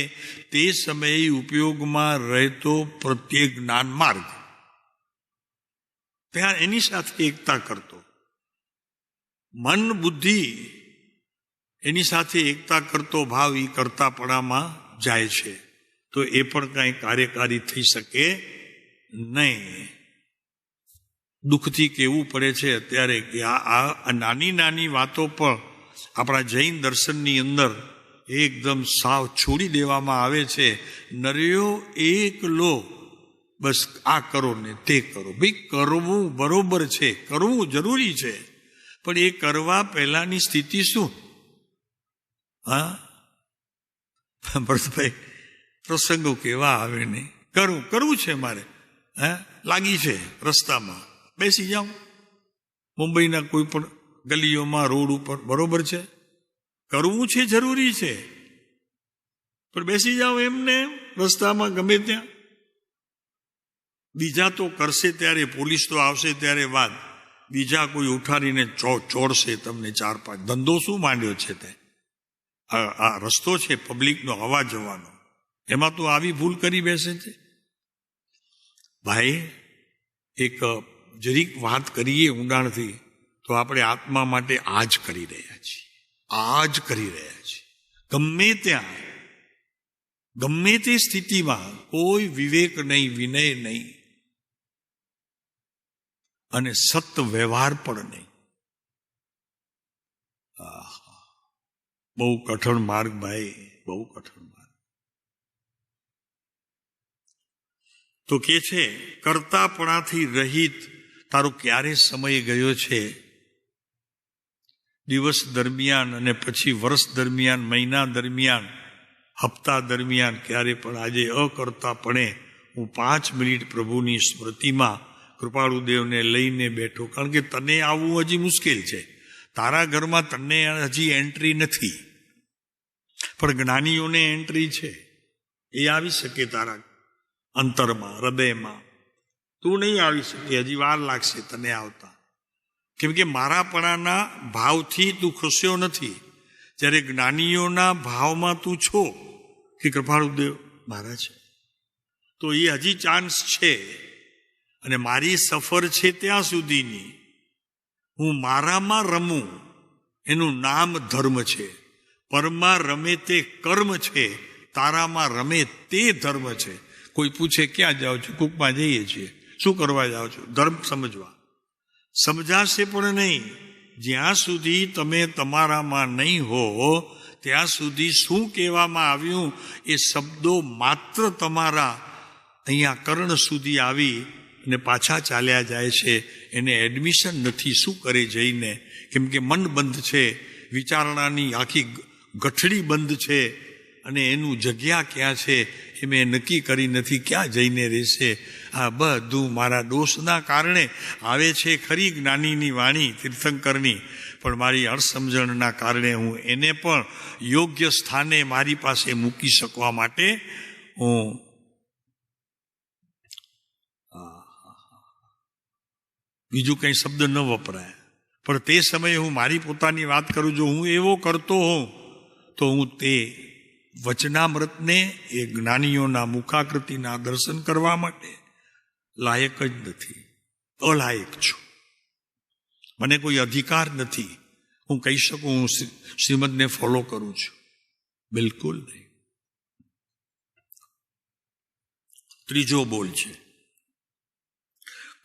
તે સમયે ઉપયોગમાં રહેતો પ્રત્યેક જ્ઞાન માર્ગ, ત્યાં એની સાથે એકતા કરતો. મન બુદ્ધિ એની સાથે એકતા કરતો ભાવ એ કર્તાપણામાં જાય છે, તો એ પણ કાંઈ કાર્યકારી થઈ શકે નહીં. દુઃખથી કહેવું પડે છે અત્યારે કે આ નાની નાની વાતો પણ આપણા જૈન દર્શનની અંદર એકદમ સાવ છોડી દેવામાં આવે છે. નર્યો એકલો બસ આ કરો ને તે કરો. ભાઈ કરવું બરોબર છે, કરવું જરૂરી છે, પણ એ કરવા પહેલાની સ્થિતિ શું? ભરતભાઈ, પ્રસંગો કેવા આવે નહીં. કરવું છે મારે, લાગી છે રસ્તામાં, બેસી જાઉં. મુંબઈના કોઈ પણ ગલીઓમાં, રોડ ઉપર, બરોબર છે, કરવું છે, જરૂરી છે, પણ બેસી જાઓ એમને રસ્તામાં ગમે ત્યાં. બીજા તો કરશે ત્યારે, પોલીસ તો આવશે ત્યારે વાત, બીજા કોઈ ઉઠાડીને ચોડશે તમને 4-5. ધંધો શું માંડ્યો છે તે? આ રસ્તો છે પબ્લિકનો આવવા જવાનો, એમાં તો આવી ભૂલ કરી બેસે છે. ભાઈ, એક જરીક વાત કરીએ ઊંડાણથી, તો આપણે આત્મા માટે આ જ કરી રહ્યા છીએ, આ જ કરી રહ્યા છીએ. ગમે ત્યાં, ગમે તે સ્થિતિમાં કોઈ વિવેક નહીં, વિનય નહીં, અને સત વ્યવહાર પણ નહીં. બહુ કઠણ માર્ગ ભાઈ, બહુ કઠણ માર્ગ. તો કે છે કર્તાપણાથી રહિત. તારો ક્યારે સમય ગયો છે દિવસ દરમિયાન, અને પછી વર્ષ દરમિયાન, મહિના દરમિયાન, હપ્તા દરમિયાન, ક્યારે પણ આજે અકર્તાપણે હું 5 મિનિટ પ્રભુની સ્મૃતિમાં કૃપાળુદેવને લઈને બેઠો. કારણ કે તને આવવું હજી મુશ્કેલ છે, તારા ઘરમાં તને હજી એન્ટ્રી નથી, પણ જ્ઞાનીઓને એન્ટ્રી છે. એ આવી શકે તારા અંતરમાં, હૃદયમાં. તું નહીં આવી શકે, હજી વાર લાગશે તને આવતા. કેમ કે મારાપણાના ભાવથી તું ખુશ્યો નથી, જ્યારે જ્ઞાનીઓના ભાવમાં તું છો કે કૃપાળુદેવ મારા છે, તો એ હજી ચાન્સ છે. અને મારી સફર છે ત્યાં સુધીની, હું મારામાં રમું એનું નામ ધર્મ છે. પરમાં રમે તે કર્મ છે, તારામાં રમે તે ધર્મ છે. કોઈ પૂછે ક્યાં જાઓ છો? કૂકમાં જઈએ છીએ. શું કરવા જાઓ છો? ધર્મ સમજવા. સમજાશે પણ નહીં. જ્યાં સુધી તમે તમારામાં નહીં હો ત્યાં સુધી શું કહેવામાં આવ્યું એ શબ્દો માત્ર તમારા અહીંયા કર્ણ સુધી આવી અને પાછા ચાલ્યા જાય છે. એને એડમિશન નથી. શું કરે જઈને? કેમ કે મન બંધ છે, વિચારણાની આખી ગઠડી બંધ છે, અને એનું જગ્યા ક્યાં છે એ મેં નક્કી કરી નથી. ક્યાં જઈને રહેશે? આ બધું મારા દોષના કારણે આવે છે ખરી જ્ઞાનીની વાણી તીર્થંકરની, પણ મારી અણસમજણના કારણે હું એને પણ યોગ્ય સ્થાને મારી પાસે મૂકી શકવા માટે હું બીજું કંઈ શબ્દ ન વપરાય. પણ તે સમયે હું મારી પોતાની વાત કરું, જો હું એવો કરતો હોઉં તો હું તે વચનામૃતને, એ જ્ઞાનીઓના મુખાકૃતિના દર્શન કરવા માટે લાયક જ નથી. અલાયક છું. મને કોઈ અધિકાર નથી હું કહી શકું હું શ્રીમદને ફોલો કરું છું. બિલકુલ નહીં. ત્રીજો બોલ છે,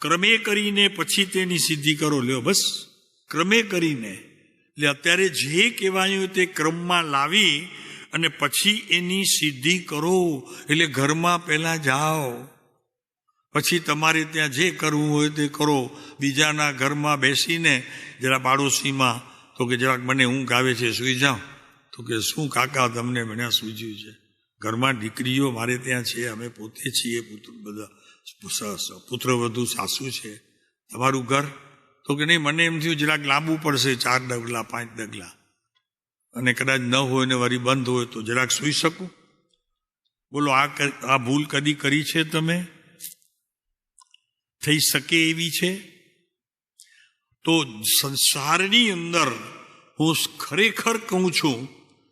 ક્રમે કરીને પછી તેની સિદ્ધિ કરો. લ્યો બસ, ક્રમે કરીને. એટલે અત્યારે જે કહેવાયું તે ક્રમમાં લાવી અને પછી એની સિદ્ધિ કરો. એટલે ઘરમાં પહેલા જાઓ, પછી તમારે ત્યાં જે કરવું હોય તે કરો. બીજાના ઘરમાં બેસીને જરા પાડોશીમાં તો કે જરાક મને ઊંઘ આવે છે, સૂઈ જાઓ. તો કે શું કાકા તમને મને સૂજ્યું છે? ઘરમાં દીકરીઓ મારે ત્યાં છે, અમે પોતે છીએ, પુત્રવધુ સાસુ છે. તમારું ઘર? તો કે નહીં, મને એમ થયું જરાક લાંબુ પડશે, 4 ડગલા 5 ડગલા, અને કદાચ ન હોય ને વળી બંધ હોય તો જરાક સૂઈ શકું. બોલો, આ ભૂલ કદી કરી છે તમે? થઈ શકે એવી છે? તો સંસારની અંદર હું ખરેખર કહું છું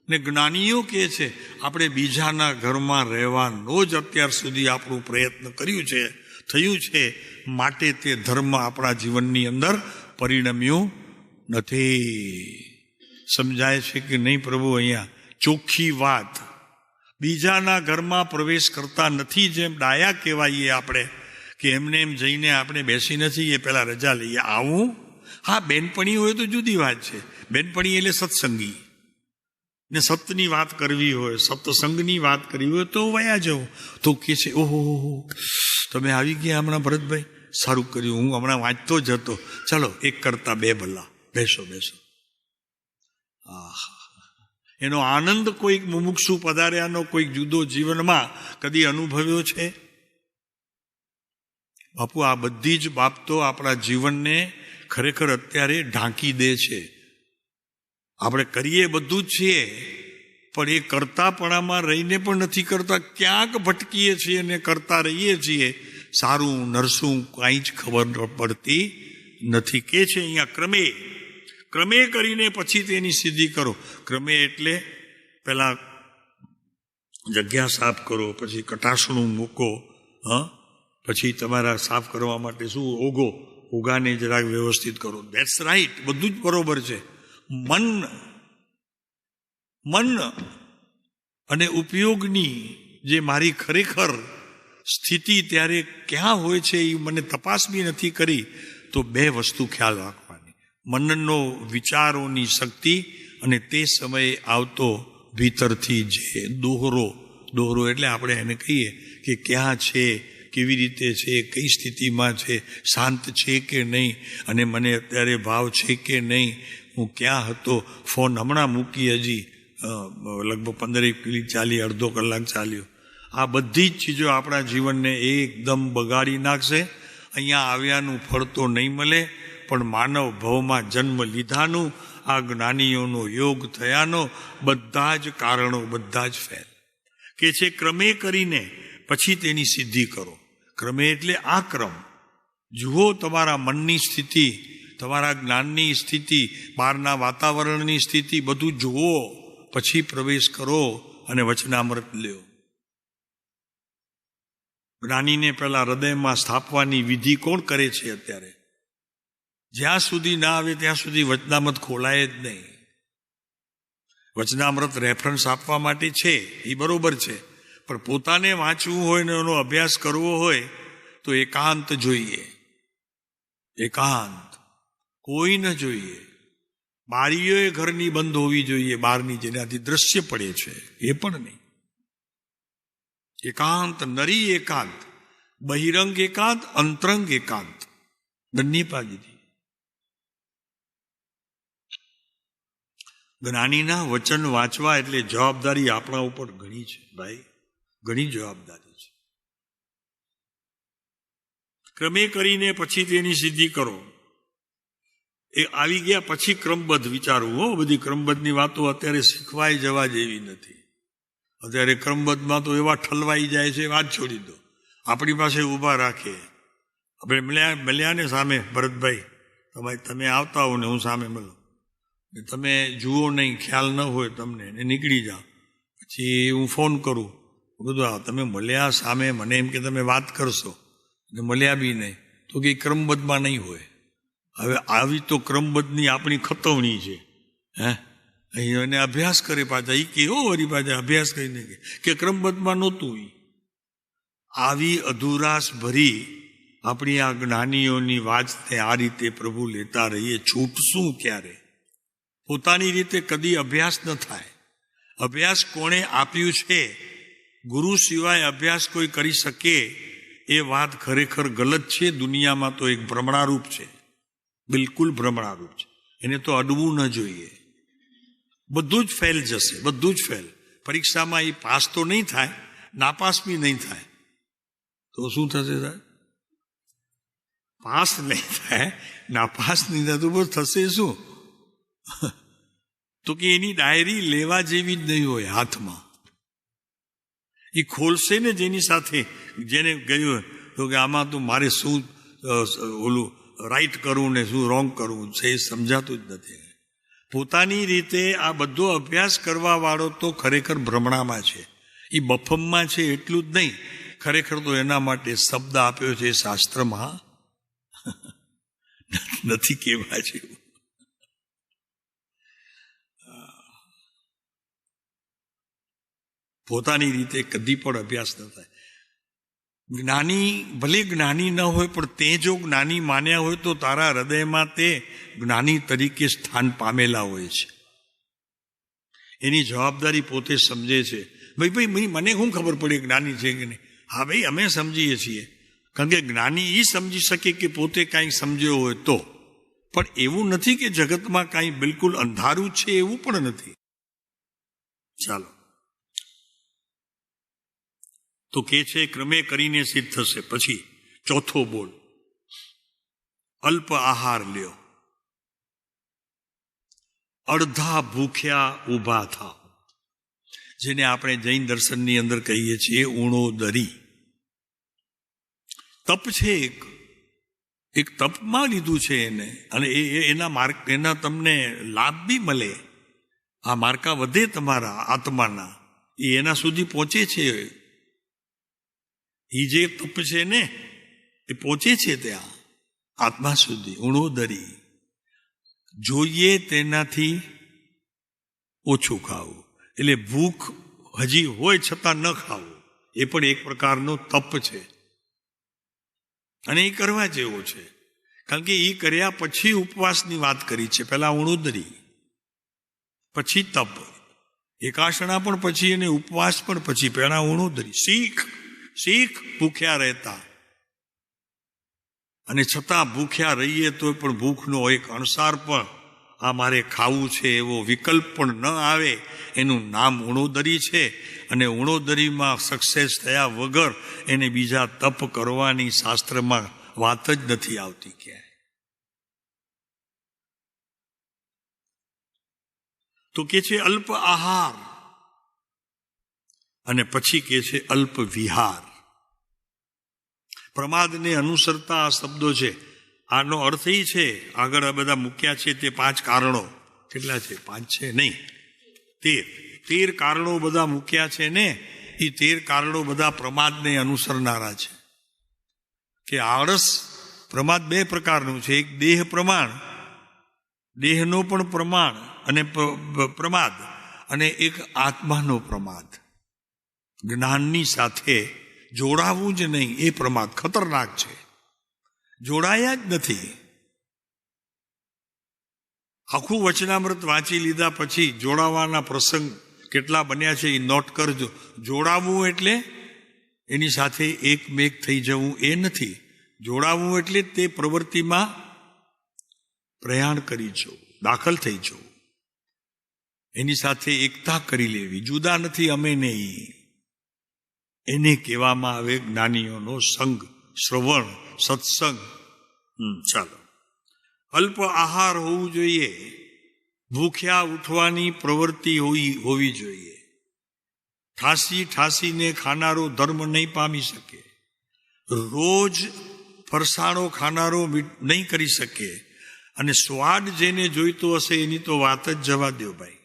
ને જ્ઞાનીઓ કહે છે આપણે બીજાના ઘરમાં રહેવાનો જ અત્યાર સુધી આપણું પ્રયત્ન કર્યું છે, થયું છે, માટે તે ધર્મ આપણા જીવનની અંદર પરિણમ્યું નથી. સમજાય છે કે નહીં પ્રભુ? અહીંયા ચોખ્ખી વાત. બીજાના ઘરમાં પ્રવેશ કરતા નથી. જેમ ડાયા કહેવાઈએ આપણે કે એમને એમ જઈને આપણે બેસી નથી, એ પહેલા રજા લઈએ, આવું. હા, બેનપણી હોય તો જુદી વાત છે. બેનપણી એટલે સત્સંગી, ને સતની વાત કરવી હોય, સત્સંગની વાત કરવી હોય તો વયા જવું. તો કે છે ઓહો તમે આવી ગયા હમણાં ભરતભાઈ, સારું કર્યું, હું હમણાં વાંચતો જ હતો, ચાલો 1 કરતા 2 ભલા, બેસો બેસો. એનો આનંદ કોઈક મુમુક્ષુ પધાર્યાનો કોઈક જુદો જીવનમાં કદી અનુભવ્યો છે? બાપુ, આ બધી જ બાબતો આપણા જીવનને ખરેખર અત્યારે ઢાંકી દે છે. આપણે કરીએ બધું જ છીએ, પણ એ કરતાપણામાં રહીને પણ નથી કરતા. ક્યાંક ભટકીએ છીએ અને કરતા રહીએ છીએ. સારું નરસું કાંઈ જ ખબર પડતી નથી. કે છે અહીંયા ક્રમે, ક્રમે કરીને પછી તેની સિદ્ધિ કરો. ક્રમે એટલે પહેલા જગ્યા સાફ કરો, પછી કટાશણું મૂકો, પછી તમારા સાફ કરવા માટે શું ઓગાને જરાક વ્યવસ્થિત કરો. ધેટ્સ રાઈટ, બધું જ બરોબર છે. મન અને ઉપયોગની જે મારી ખરેખર સ્થિતિ ત્યારે ક્યાં હોય છે એ મને તપાસ બી નથી કરી. તો 2 વસ્તુ ખ્યાલ રાખવાની: મનનો વિચારોની શક્તિ અને તે સમયે આવતો ભીતરથી જે દોહરો એટલે આપણે એને કહીએ કે ક્યાં છે, કેવી રીતે છે, કઈ સ્થિતિમાં છે, શાંત છે કે નહીં, અને મને અત્યારે ભાવ છે કે નહીં, હું ક્યાં હતો, ફોન હમણાં મૂકી હજી લગભગ 15 મિનિટ ચાલી, અડધો કલાક ચાલ્યો. આ બધી જ ચીજો આપણા જીવનને એકદમ બગાડી નાખશે. અહીંયા આવ્યાનું ફળ તો નહીં મળે, પણ માનવ ભવમાં જન્મ લીધાનું, આ જ્ઞાનીઓનો યોગ થયાનો બધા જ કારણો, બધા જ ફેલ. કે છે ક્રમે કરીને પછી તેની સિદ્ધિ કરો. ક્રમે એટલે આ ક્રમ જુઓ. તમારા મનની સ્થિતિ તમારા જ્ઞાનની સ્થિતિ, બહારના વાતાવરણની સ્થિતિ બધું જુઓ, પછી પ્રવેશ કરો અને વચનામૃત લ્યો. જ્ઞાનીને પેલા હૃદયમાં સ્થાપવાની વિધિ કોણ કરે છે અત્યારે? જ્યાં સુધી ના આવે ત્યાં સુધી વચનામૃત ખોલાય જ નહીં. વચનામૃત રેફરન્સ આપવા માટે છે, એ બરોબર છે, પણ પોતાને વાંચવું હોય ને એનો અભ્યાસ કરવો હોય તો એકાંત જોઈએ. એકાંત, કોઈ ન જોઈએ. બારીઓ ઘરની બંધ હોવી જોઈએ, બહારની, જેનાથી દ્રશ્ય પડે છે એ પણ નહીં. એકાંત, નરી એકાંત, બહિરંગ એકાંત, અંતરંગ એકાંત, બંને પાજી. જ્ઞાનીના વચન વાંચવા એટલે જવાબદારી આપણા ઉપર ઘણી છે ભાઈ, ઘણી જવાબદારી છે. ક્રમે કરીને પછી તેની સિદ્ધિ કરો. એ આવી ગયા પછી ક્રમબદ્ધ વિચારવું. હો, બધી ક્રમબદ્ધની વાતો અત્યારે શીખવાઈ જવા જેવી નથી. અત્યારે ક્રમબદ્ધમાં તો એવા ઠલવાઈ જાય છે, વાત છોડી દો. આપણી પાસે ઊભા રાખે. આપણે મળ્યા ને સામે, ભરતભાઈ તમે આવતા હો ને હું સામે મળું, તમે જુઓ નહીં, ખ્યાલ ન હોય તમને, ને નીકળી જાઓ. પછી હું ફોન કરું, બધું તમે મળ્યા સામે, મને એમ કે તમે વાત કરશો, ને મળ્યા બી નહીં, તો કે ક્રમબદ્ધમાં નહીં હોય. હવે આવી તો ક્રમબદ્ધની આપણી ખતવણી છે. અહીં એને અભ્યાસ કરે પાછા, એ કેવો વળી પાછા અભ્યાસ કરીને કે ક્રમબદ્ધમાં નહોતું. આવી અધુરાશ ભરી આપણી આ જ્ઞાનીઓની વાતને આ રીતે પ્રભુ લેતા રહીએ, છૂટશું ક્યારે? પોતાની રીતે કદી અભ્યાસ ન થાય. અભ્યાસ કોણે આપ્યું છે? ગુરુ સિવાય અભ્યાસ કોઈ કરી શકે એ વાત ખરેખર ગલત છે. દુનિયામાં તો એક ભ્રમણારૂપ છે, બિલકુલ ભ્રમણારૂપ છે. એને તો અડવું ન જોઈએ. બધું જ ફેલ જશે, બધું જ ફેલ. પરીક્ષામાં એ પાસ તો નહીં થાય, નાપાસ બી નહીં થાય, તો શું થશે સાહેબ? પાસ નહીં થાય, નાપાસ નહીં થાય, તો બસ થશે શું? તો કે એની ડાયરી લેવા જેવી જ નહીં હોય હાથમાં. એ ખોલશે ને જેની સાથે, જેને ગયું તો કે આમાં તો મારે શું ઓલું રાઈટ કરવું ને શું રોંગ કરવું છે એ સમજાતું જ નથી. પોતાની રીતે આ બધો અભ્યાસ કરવા વાળો તો ખરેખર ભ્રમણામાં છે, એ બફમમાં છે એટલું જ નહીં, ખરેખર તો એના માટે શબ્દ આપ્યો છે શાસ્ત્રમાં, નથી કહેવા જેવું. પોતાની રીતે કદી પણ અભ્યાસ ન થાય. જ્ઞાની ભલે જ્ઞાની ન હોય, પણ તે જો જ્ઞાની માન્યા હોય તો તારા હૃદયમાં તે જ્ઞાની તરીકે સ્થાન પામેલા હોય છે. એની જવાબદારી પોતે સમજે છે. ભાઈ મને શું ખબર પડે જ્ઞાની છે કે નહીં? હા ભાઈ, અમે સમજીએ છીએ, કારણ કે જ્ઞાની એ સમજી શકે કે પોતે કાંઈ સમજ્યો હોય તો. પણ એવું નથી કે જગતમાં કાંઈ બિલકુલ અંધારું છે, એવું પણ નથી. ચાલો, તો કે છે ક્રમે કરીને સિદ્ધ થશે. પછી ચોથો બોલ, અલ્પ આહાર લ્યો, અડધા ભૂખ્યા ઊભા થાવ. જેને આપણે જૈન દર્શનની અંદર કહીએ છીએ ઉણોદરી. તપ છે, એક તપમાં લીધું છે એને, અને એના તમને લાભ બી મળે. આ માર્કા વધે તમારા આત્માના, એ એના સુધી પહોંચે છે. એ જે તપ છે ને એ પહોંચે છે ત્યાં આત્મા સુધી. ઉણોદરી, જોઈએ તેનાથી ઓછું ખાવું. એટલે ભૂખ હજી હોય છતાં ન ખાવું, એ પણ એક પ્રકારનો તપ છે, અને એ કરવા જેવો છે. કારણ કે એ કર્યા પછી ઉપવાસની વાત કરી છે. પહેલા ઉણોદરી, પછી તપ, એકાસણા પણ પછી, અને ઉપવાસ પણ પછી. પહેલા ઉણોદરી, શીખ ભૂખ્યા રહેતા, અને છતાં ભૂખ્યા રહીએ તો પણ ભૂખનો એક અણસાર પણ, આ મારે ખાવું છે એવો વિકલ્પ પણ ન આવે. એનું નામ ઉણોદરી છે. અને ઉણોદરીમાં સક્સેસ થયા વગર એને બીજા તપ કરવાની શાસ્ત્રમાં વાત જ નથી આવતી ક્યાંય. તો કે છે અલ્પ આહાર, અને પછી કે છે અલ્પ વિહાર. પ્રમાદને અનુસરતા આ શબ્દો છે. આનો અર્થ એ છે, આગળ આ બધા મૂક્યા છે તે 5 કારણો. કેટલા છે? 5 છે નહીં, 13 કારણો બધા મૂક્યા છે ને. એ 13 કારણો બધા પ્રમાદને અનુસરનારા છે. કે આળસ પ્રમાદ 2 પ્રકારનું છે. એક દેહ પ્રમાણ, દેહનો પણ પ્રમાણ અને પ્રમાદ, અને એક આત્માનો પ્રમાદ. જ્ઞાનની સાથે જોડાવું જ નહીં એ પ્રમાદ ખતરનાક છે. જોડાયા જ નથી. આખું વચનામૃત વાંચી લીધા પછી જોડાવાના પ્રસંગ કેટલા બન્યા છે એ નોટ કરજો. જોડાવું એટલે એની સાથે એકમેક થઈ જવું એ નથી. જોડાવું એટલે તે પ્રવૃત્તિમાં પ્રયાણ કરી જવું, દાખલ થઈ જવું, એની સાથે એકતા કરી લેવી. જુદા નથી અમે નહીં. એને કહેવામાં આવે જ્ઞાનીઓનો સંગ, શ્રવણ, સત્સંગ. ચાલો. અલ્પ આહાર હોવું જોઈએ. ભૂખ્યા ઉઠવાની પ્રવૃત્તિ હોવી જોઈએ. ઠાસીને ખાનારો ધર્મ નહીં પામી શકે. રોજ ફરસાણો ખાનારો નહીં કરી શકે. અને સ્વાદ જેને જોઈતો હશે એની તો વાત જ જવા દો ભાઈ.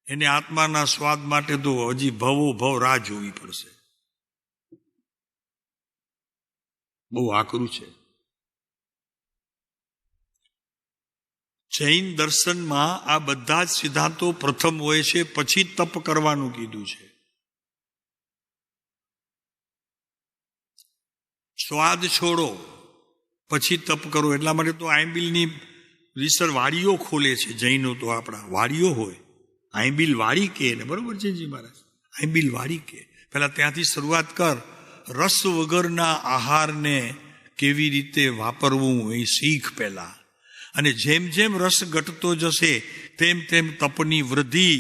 એને આત્માના સ્વાદ માટે તો હજી ભવો ભવ રાહ જોવી પડશે. બહુ આકરું છે. જૈન દર્શનમાં આ બધા જ સિદ્ધાંતો પ્રથમ હોય છે, પછી તપ કરવાનું કીધું છે. સ્વાદ છોડો પછી તપ કરો. એટલા માટે તો આંબીલની રીસર વાડીઓ ખોલે છે જૈનો. તો આપણા વાડીઓ હોય, આંબીલ વાડી કે ને, બરોબર છે જી મહારાજ? આંબીલ વાડી કે. પેલા ત્યાંથી શરૂઆત કર. રસ વગરના આહારને કેવી રીતે વાપરવું એ શીખ પહેલા. અને જેમ જેમ રસ ઘટતો જશે તેમ તેમ તપની વૃદ્ધિ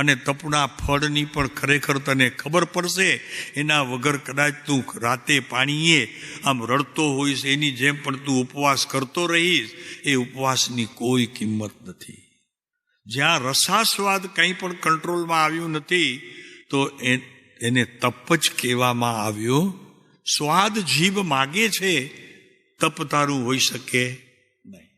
અને તપના ફળની પણ ખરેખર તને ખબર પડશે. એના વગર કદાચ તું રાતે પાણીએ આમ રડતો હોઈશ, એની જેમ પણ તું ઉપવાસ કરતો રહીશ. એ ઉપવાસની કોઈ કિંમત નથી. જ્યાં રસાસ્વાદ કંઈ પણ કંટ્રોલમાં આવ્યું નથી તો એને તપ જ કહેવામાં આવ્યો. સ્વાદ જીભ માગે છે, તપ તારું હોઈ શકે નહીં.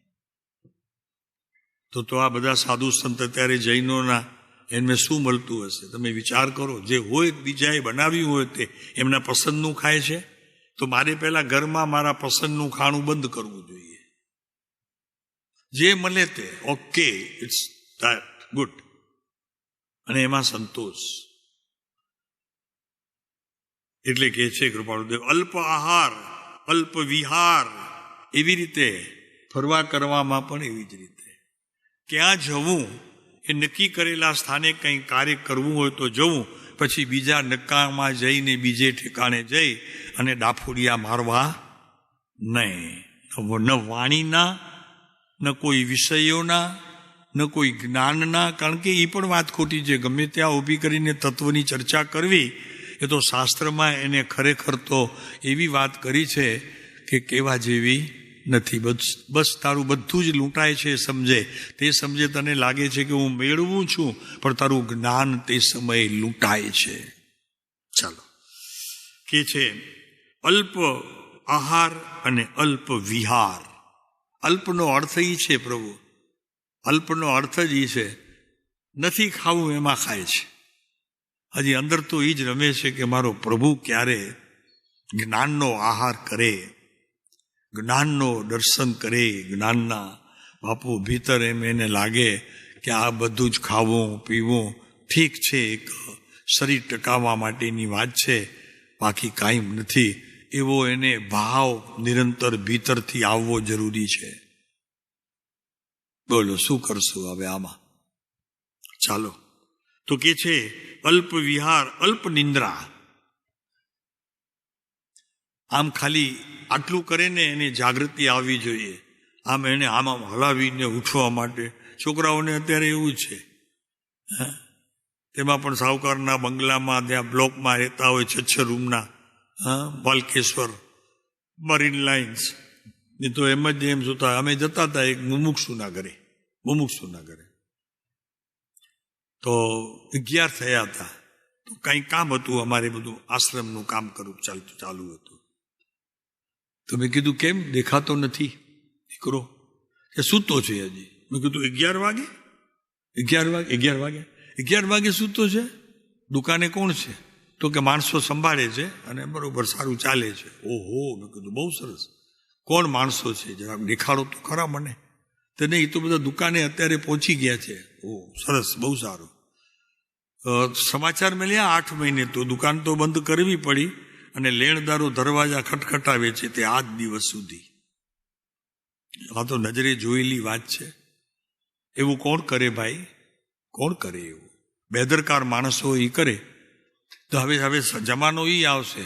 તો આ બધા સાધુ સંત અત્યારે જૈનોના એમને શું મળતું હશે? તમે વિચાર કરો. જે હોય બીજાએ બનાવ્યું હોય તે એમના પસંદનું ખાય છે. તો મારે પહેલા ઘરમાં મારા પસંદનું ખાણું બંધ કરવું જોઈએ. જે મળે તે ઓકે, ઇટ્સ ધેટ ગુડ, અને એમાં સંતોષ. એટલે કે છે કૃપાળુદેવ, અલ્પ આહાર, અલ્પ વિહાર. એવી રીતે ફરવા કરવામાં પણ એવી જ રીતે ક્યાં જવું એ નક્કી કરેલા સ્થાને કંઈ કાર્ય કરવું હોય તો જવું. પછી બીજા નકામાં જઈને બીજે ઠેકાણે જઈ અને ડાફોડિયા મારવા નહીં. ન વાણીના, ન કોઈ વિષયોના, ન કોઈ જ્ઞાનના. કારણ કે એ પણ વાત ખોટી છે. ગમે ત્યાં ઊભી કરીને તત્વની ચર્ચા કરવી એ તો શાસ્ત્રમાં એને ખરેખર તો એવી વાત કરી છે કે કેવા જેવી નથી. બસ તારું બધું જ લૂંટાય છે સમજે. તે સમજે તને લાગે છે કે હું મેળવું છું, પણ તારું જ્ઞાન તે સમયે લૂંટાય છે. ચાલો. કે છે અલ્પ આહાર અને અલ્પ વિહાર. અલ્પનો અર્થ એ છે પ્રભુ, અલ્પનો અર્થ જ એ છે નથી ખાવું એમાં ખાય છે. હજી અંદર તો એ જ રમે છે કે મારો પ્રભુ ક્યારે જ્ઞાનનો આહાર કરે, જ્ઞાનનો દર્શન કરે. જ્ઞાનના બાપુ ભીતર એમ એને લાગે કે આ બધું જ ખાવું પીવું ઠીક છે, એક શરીર ટકાવવા માટેની વાત છે, બાકી કાંઈ નથી. એવો એને ભાવ નિરંતર ભીતરથી આવવો જરૂરી છે. બોલો શું કરશું હવે આમાં? ચાલો. તો કે છે અલ્પ વિહાર, અલ્પ નિંદ્રા. આમ ખાલી આટલું કરે ને એની જાગૃતિ આવવી જોઈએ. આમ એને આમ હલાવીને ઉઠવા માટે. છોકરાઓને અત્યારે એવું છે. તેમાં પણ સાહુકારના બંગલામાં ત્યાં બ્લોકમાં રહેતા હોય 6 રૂમના. બાલકેશ્વર મરીન લાઇન્સ એ તો એમ જ એમ જોતા. અમે જતા હતા એક મુમુક્ષુના ઘરે. તો 11 થયા હતા. તો કંઈ કામ હતું, અમારે બધું આશ્રમનું કામ કરવું ચાલુ હતું. તો મેં કીધું કેમ દેખાતો નથી? દીકરો કે સૂતો છે હજી. મેં કીધું 11 વાગે સૂતો છે? દુકાને કોણ છે? તો કે માણસો સંભાળે છે અને બરોબર સારું ચાલે છે. ઓહો, મેં કીધું બહુ સરસ. કોણ માણસો છે? જરાક દેખાડો તો ખરા મને. તો નહીં, તો બધા દુકાને અત્યારે પહોંચી ગયા છે. ઓહ સરસ, બહુ સારું. સમાચાર મળ્યા 8 મહિને તો દુકાન તો બંધ કરવી પડી અને લેણદારો દરવાજા ખટખટાવે છે તે આજ દિવસ સુધી. આ તો નજરે જોયેલી વાત છે. એવું કોણ કરે ભાઈ? કોણ કરે એવું? બેદરકાર માણસો એ કરે. તો હવે જમાનો એ આવશે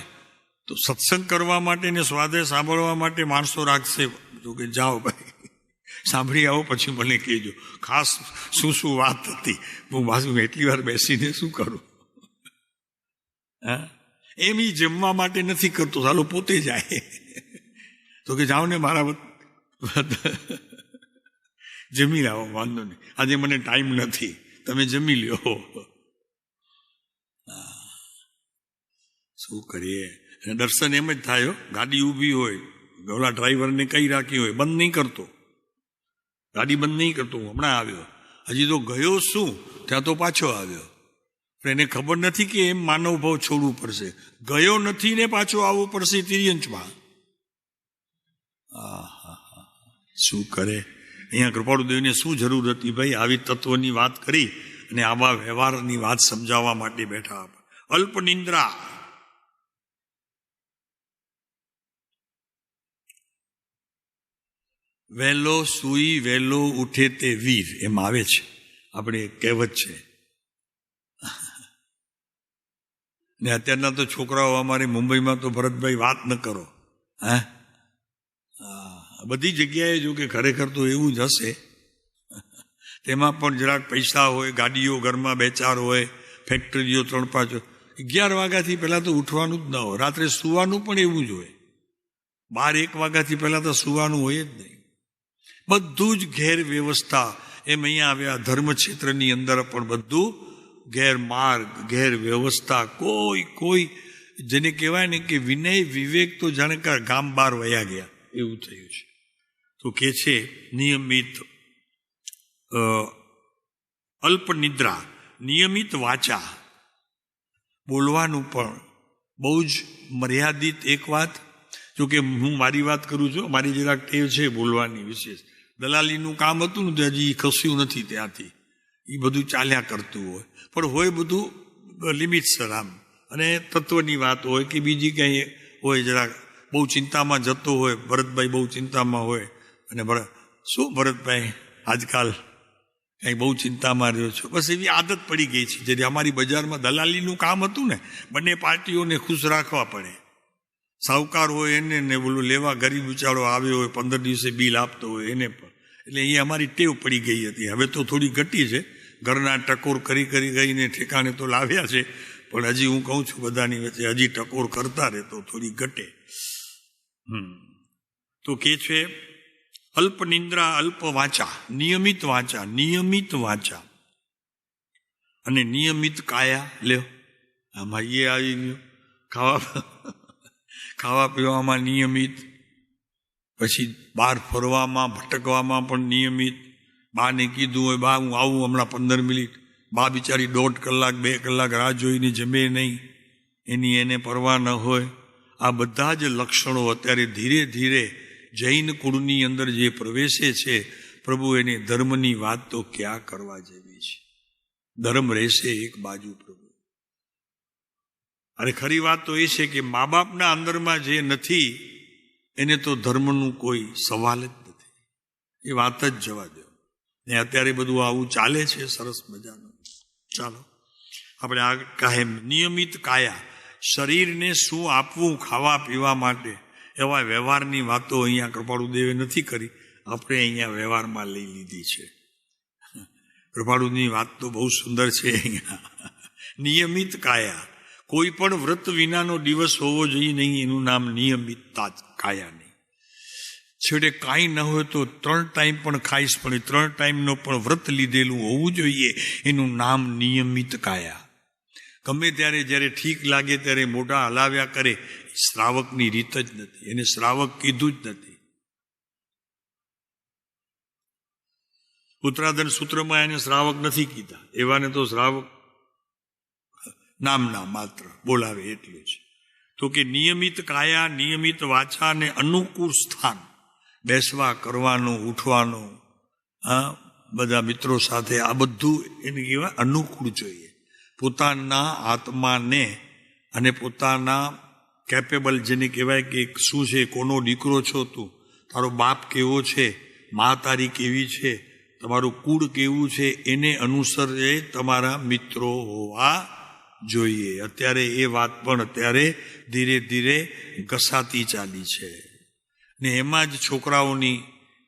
તો સત્સંગ કરવા માટે ને સ્વાધ્યાય સાંભળવા માટે માણસો રાખશે. તો કે જાઓ ભાઈ, સાંભળી આવો, પછી મને કહેજો ખાસ શું વાત હતી. હું બાજુ એટલી વાર બેસીને શું કરું? હા, એમ ઈ જમવા માટે નથી કરતો, ચાલો પોતે જાય. તો કે જાઓ ને મારા જમી આવો, વાંધો નહીં, આજે મને ટાઈમ નથી, તમે જમી લ્યો. શું કરીએ? દર્શન એમ જ થાય. ગાડી ઊભી હોય, ઓલા ડ્રાઈવરને કઈ રાખી હોય, બંધ નહીં કરતો, ગાડી બંધ નહીં કરતો. હમણાં આવ્યો, હજી તો ગયો શું, ત્યાં તો પાછો આવ્યો. પણ એને ખબર નથી કે એમ માનવ ભાવ છોડવું પડશે. ગયો નથી ને પાછો આવવું પડશે તિર્યંચમાં. શું કરે? અહીંયા કૃપાળુદેવને શું જરૂર હતી ભાઈ? આવી તત્વની વાત કરી અને આવા વ્યવહારની વાત સમજાવવા માટે બેઠા. અલ્પ નિંદ્રા, વહેલો સૂઈ વહેલો ઉઠે તે વીર, એમ આવે છે, આપણે કહેવત છે. ને અત્યારના તો છોકરાઓ અમારે મુંબઈમાં તો ભરતભાઈ વાત ન કરો. બધી જગ્યાએ જો કે ખરેખર તો એવું જ હશે. તેમાં પણ જરાક પૈસા હોય, ગાડીઓ ઘરમાં 2-4 હોય, ફેક્ટરીઓ 3-5. 11 વાગ્યાથી પહેલા તો ઉઠવાનું જ ન હોય. રાત્રે સુવાનું પણ એવું જ હોય. 12-1 વાગ્યાથી પહેલા તો સુવાનું હોય જ નહીં. બધું જ ઘેર વ્યવસ્થા. એમ અહીંયા આવ્યા ધર્મ ક્ષેત્રની અંદર પણ બધું ગેરમાર્ગ, ગેર વ્યવસ્થા. કોઈ જેને કહેવાય ને કે વિનય વિવેક તો જાણે કે ગામ બહાર વયા ગયા એવું થયું છે. તો કે છે નિયમિત અલ્પ નિદ્રા, નિયમિત વાચા, બોલવાનું પણ બહુ જ મર્યાદિત. એક વાત જો કે હું મારી વાત કરું છું, મારી જરાક ટેવ છે બોલવાની વિશેષ. દલાલીનું કામ હતું ને તો હજી ખસ્યું નથી ત્યાંથી, એ બધું ચાલ્યા કરતું હોય, પણ હોય બધું લિમિટસર આમ. અને તત્વની વાત હોય કે બીજી કંઈ હોય, જરાક બહુ ચિંતામાં જતો હોય. ભરતભાઈ બહુ ચિંતામાં હોય અને શું ભરતભાઈ આજકાલ કંઈ બહુ ચિંતામાં રહ્યો છો, બસ એવી આદત પડી ગઈ છે. જેથી અમારી બજારમાં દલાલીનું કામ હતું ને, બંને પાર્ટીઓને ખુશ રાખવા પડે. સાહુકાર હોય એને ને બોલું લેવા ગરીબ બિચારો આવ્યો હોય 15 દિવસે બિલ આપતો હોય એને પણ. એટલે એ અમારી ટેવ પડી ગઈ હતી. હવે તો થોડી ઘટી છે, ઘરના ટકોર કરી ગઈને ઠેકાણે તો લાવ્યા છે, પણ હજી હું કહું છું બધાની વચ્ચે હજી ટકોર કરતા રહે તો થોડી ઘટે. તો કે છે અલ્પ નિંદ્રા, અલ્પ વાચા, નિયમિત વાચા, નિયમિત વાચા અને નિયમિત કાયા. લ્યો આમાં એ આવી ગયો, ખાવા પીવામાં નિયમિત, પછી બહાર ફરવામાં ભટકવામાં પણ નિયમિત. બાને કીધું હોય બા હું આવું હમણાં 15 મિનિટ, બા બિચારી 1.5 કલાક 2 કલાક રાહ જોઈને જમે નહીં, એની એને પરવા ન હોય. આ બધા જ લક્ષણો અત્યારે ધીરે ધીરે જૈન કુળની અંદર જે પ્રવેશે છે. પ્રભુ એની ધર્મની વાત તો ક્યાં કરવા જેવી છે? ધર્મ રહેશે એક બાજુ પ્રભુ. અરે ખરી વાત તો એ છે કે મા બાપના અંદરમાં જે નથી એને તો ધર્મનું કોઈ સવાલ જ નથી. એ વાત જ જવા દો. ને અત્યારે બધું આવું ચાલે છે સરસ મજાનું. ચાલો આપણે આ કાયમ નિયમિત કાયા, શરીરને શું આપવું ખાવા પીવા માટે, એવા વ્યવહારની વાતો અહીંયા કૃપાળુદેવે નથી કરી, આપણે અહીંયા વ્યવહારમાં લઈ લીધી છે. કૃપાળુની વાત તો બહુ સુંદર છે અહીંયા. નિયમિત કાયા, કોઈ પણ વ્રત વિનાનો દિવસ હોવો જોઈએ નહીં, એનું નામ નિયમિતતા કાયા નહીં. છેવટે કાંઈ ન હોય તો 3 ટાઈમ પણ ખાઈશ, પણ 3 ટાઈમનો પણ વ્રત લીધેલું હોવું જોઈએ, એનું નામ નિયમિત કાયા. ગમે ત્યારે જ્યારે ઠીક લાગે ત્યારે મોઢા હલાવ્યા કરે, શ્રાવકની રીત જ નથી, એને શ્રાવક કીધું જ નથી. ઉત્તરાધન સૂત્રમાં એને શ્રાવક નથી કીધા, એવાને તો શ્રાવક નામના માત્ર બોલાવે એટલું છે. તો કે નિયમિત કાયા, નિયમિત વાચા અને અનુકૂળ સ્થાન, બેસવા કરવાનું, ઉઠવાનું, બધા મિત્રો સાથે, આ બધું એને કહેવાય અનુકૂળ જોઈએ. પોતાના આત્માને અને પોતાના કેપેબલ, જેને કહેવાય કે શું છે, કોનો દીકરો છો તું, તારો બાપ કેવો છે, મા તારી કેવી છે, તમારું કુળ કેવું છે, એને અનુસરે તમારા મિત્રો હોવા જોઈએ. અત્યારે એ વાત પણ અત્યારે ધીરે ધીરે ઘસાતી ચાલી છે ને એમાં જ છોકરાઓની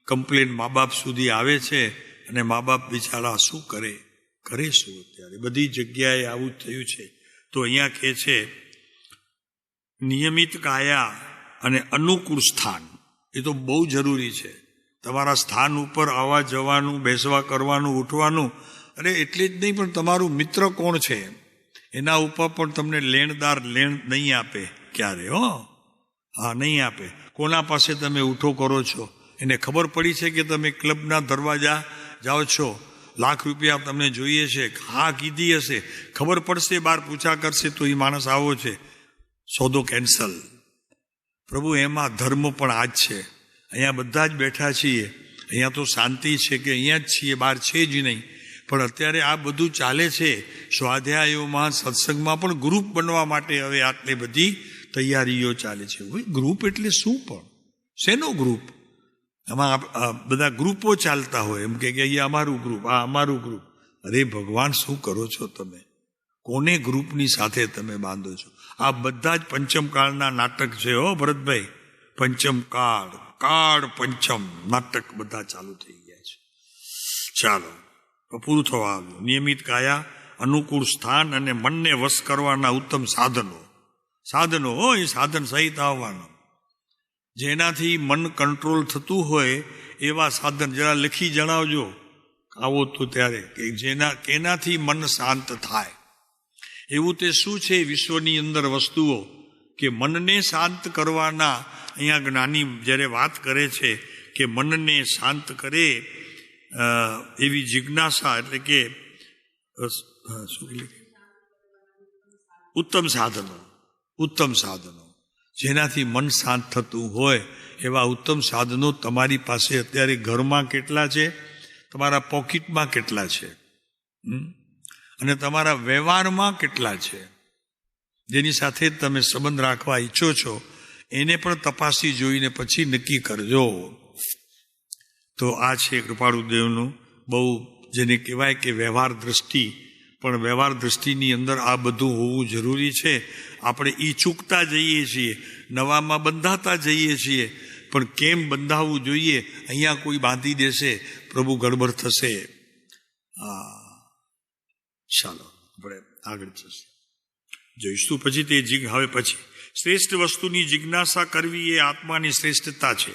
કમ્પ્લેન મા બાપ સુધી આવે છે અને મા બાપ બિચારા શું કરે શું? અત્યારે બધી જગ્યાએ આવું થયું છે. તો અહીંયા કહે છે નિયમિત કાયા અને અનુકૂળ સ્થાન, એ તો બહુ જરૂરી છે. તમારા સ્થાન ઉપર આવવા જવાનું, બેસવા કરવાનું, ઉઠવાનું, અને એટલે જ નહીં પણ તમારું મિત્ર કોણ છે એના ઉપર પણ તમને લેણદાર લેણ નહીં આપે ક્યારે. નહીં આપે. કોના પાસે તમે ઉઠો કરો છો, એને ખબર પડી છે કે તમે ક્લબના દરવાજા જાઓ છો, લાખ રૂપિયા તમને જોઈએ છે, હા કીધી હશે, ખબર પડશે, બહાર પૂછા કરશે તો એ માણસ આવો છે, સોદો કેન્સલ. પ્રભુ એમાં ધર્મ પણ આ જ છે. અહીંયા બધા જ બેઠા છીએ, અહીંયા તો શાંતિ છે કે અહીંયા જ છીએ, બહાર છે જ નહીં. પણ અત્યારે આ બધું ચાલે છે સ્વાધ્યાયોમાં, સત્સંગમાં પણ ગ્રુપ બનવા માટે હવે આટલી બધી તૈયારીઓ ચાલે છે. ગ્રુપ એટલે શું? પણ શેનો ગ્રુપ? આમાં બધા ગ્રુપો ચાલતા હોય, એમ કે અહીંયા અમારું ગ્રુપ, આ અમારું ગ્રુપ. અરે ભગવાન, શું કરો છો તમે? કોને ગ્રુપની સાથે તમે બાંધો છો? આ બધા જ પંચમકાળના નાટક છે. ભરતભાઈ, પંચમકાળ, કાળ પંચમ નાટક બધા ચાલુ થઈ ગયા છે. ચાલો, પૂરું થવા આવ્યું. નિયમિત કાયા, અનુકૂળ સ્થાન અને મનને વશ કરવાના ઉત્તમ સાધનો. એ સાધન સહિત આવવાનું, જેનાથી મન કંટ્રોલ થતું હોય એવા સાધન જરા લખી જણાવજો આવો તો ત્યારે, કે કેનાથી મન શાંત થાય. એવું તે શું છે વિશ્વની અંદર વસ્તુઓ કે મનને શાંત કરવાના? અહીંયા જ્ઞાની જ્યારે વાત કરે છે કે મનને શાંત કરે એવી જિજ્ઞાસા, એટલે કે ઉત્તમ સાધનો, જેનાથી મન શાંત થતું હોય એવા ઉત્તમ સાધનો તમારી પાસે અત્યારે ઘરમાં કેટલા છે, તમારા પોકેટમાં કેટલા છે, અને તમારા વ્યવહારમાં કેટલા છે, જેની સાથે તમે સંબંધ રાખવા ઈચ્છો છો એને પણ તપાસી જોઈને પછી નક્કી કરજો. તો આ છે કૃપાળુદેવનું બહુ, જેને કહેવાય કે વ્યવહાર દ્રષ્ટિ. પણ વ્યવહાર દ્રષ્ટિની અંદર આ બધું હોવું જરૂરી છે. આપણે એ ચૂકતા જઈએ છીએ, નવામાં બંધાતા જઈએ છીએ. પણ કેમ બંધાવવું જોઈએ? અહીંયા કોઈ બાંધી દેશે, પ્રભુ ગડબડ થશે. ચાલો આપણે આગળ જશે જોઈશું. પછી તે હવે પછી શ્રેષ્ઠ વસ્તુની જિજ્ઞાસા કરવી એ આત્માની શ્રેષ્ઠતા છે.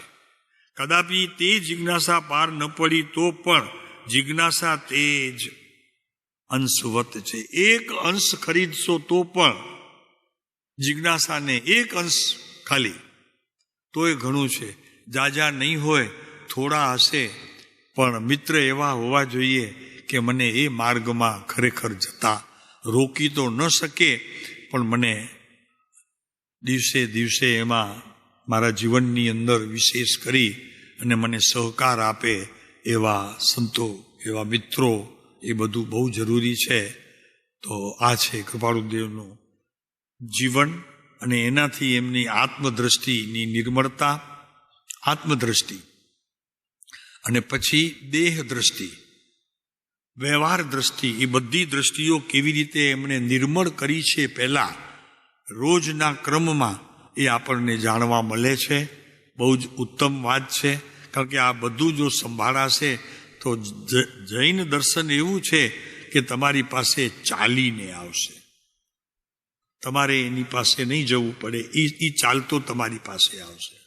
કદાપી તે જિજ્ઞાસા પાર ન પડી તો પણ જિજ્ઞાસા તે જ અંશવત છે. એક અંશ ખરીદશો તો પણ જિજ્ઞાસાને એક અંશ ખાલી તોય ઘણું છે. જાજા નહીં હોય, થોડા હશે, પણ મિત્ર એવા હોવા જોઈએ કે મને એ માર્ગમાં ખરેખર જતા રોકી તો ન શકે, પણ મને દિવસે દિવસે એમાં મારા જીવનની અંદર વિશેષ કરી અને મને સહકાર આપે એવા સંતો, એવા મિત્રો, એ બધું બહુ જરૂરી છે. તો આ છે કૃપાળુદેવનું જીવન, અને એનાથી એમની આત્મદ્રષ્ટિની નિર્મળતા, આત્મદ્રષ્ટિ, અને પછી દેહ દ્રષ્ટિ, વ્યવહાર દ્રષ્ટિ, એ બધી દ્રષ્ટિઓ કેવી રીતે એમણે નિર્મળ કરી છે પહેલા રોજના ક્રમમાં, એ આપણને જાણવા મળે છે. બહુ જ ઉત્તમ વાત છે. કારણ કે આ બધું જો સંભાળાશે તો જૈન દર્શન એવું છે કે તમારી પાસે ચાલીને આવશે. તમારે એની પાસે નહીં જવું પડે, એ ચાલતો તમારી પાસે આવશે.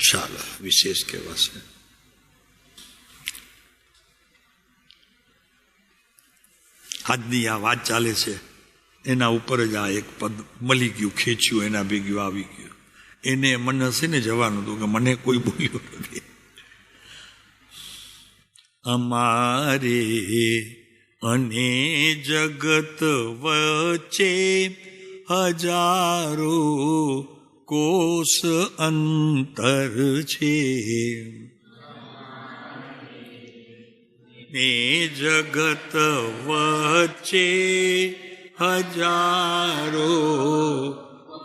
ચાલો, વિશેષ કહેવાશે. આજની આ વાત ચાલે છે એના ઉપર જ આ એક પદ મળી ગયું, ખેંચ્યું, એના ભેગું આવી ગયું. એને મન હશે ને જવાનું તો કે મને કોઈ બોલ્યું નથી. અમારે અને જગત વચ્ચે હજારો કોષ અંતર છે. ને જગત વચ્ચે હજારો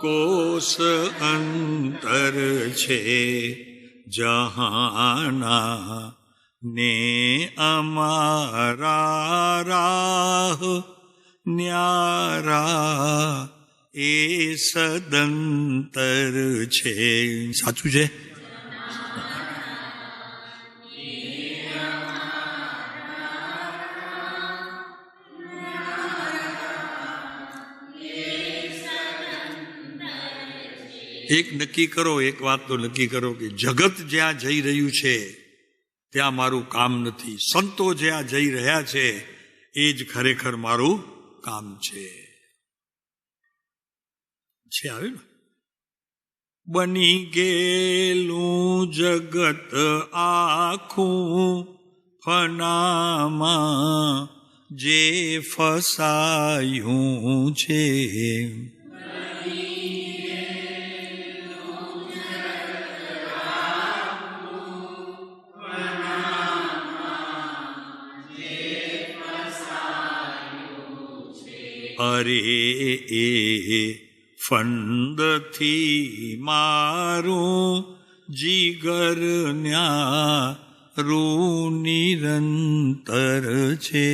કોષ અંતર છે. જહાના ને અમારા રાહ ન્યારા એ સદંતર છે. સાચું છે? એક નક્કી કરો, એક વાત તો નક્કી કરો કે જગત જ્યાં જઈ રહ્યું છે ત્યાં મારું કામ નથી. સંતો જ્યાં જઈ રહ્યા છે એ જ ખરેખર મારું કામ છે. આવે ને, બની ગયેલું જગત આખું ફનામાં જે ફસાયું છે. અરે એ ફંદથી મારું જીગર ન્યારું નિરંતર છે.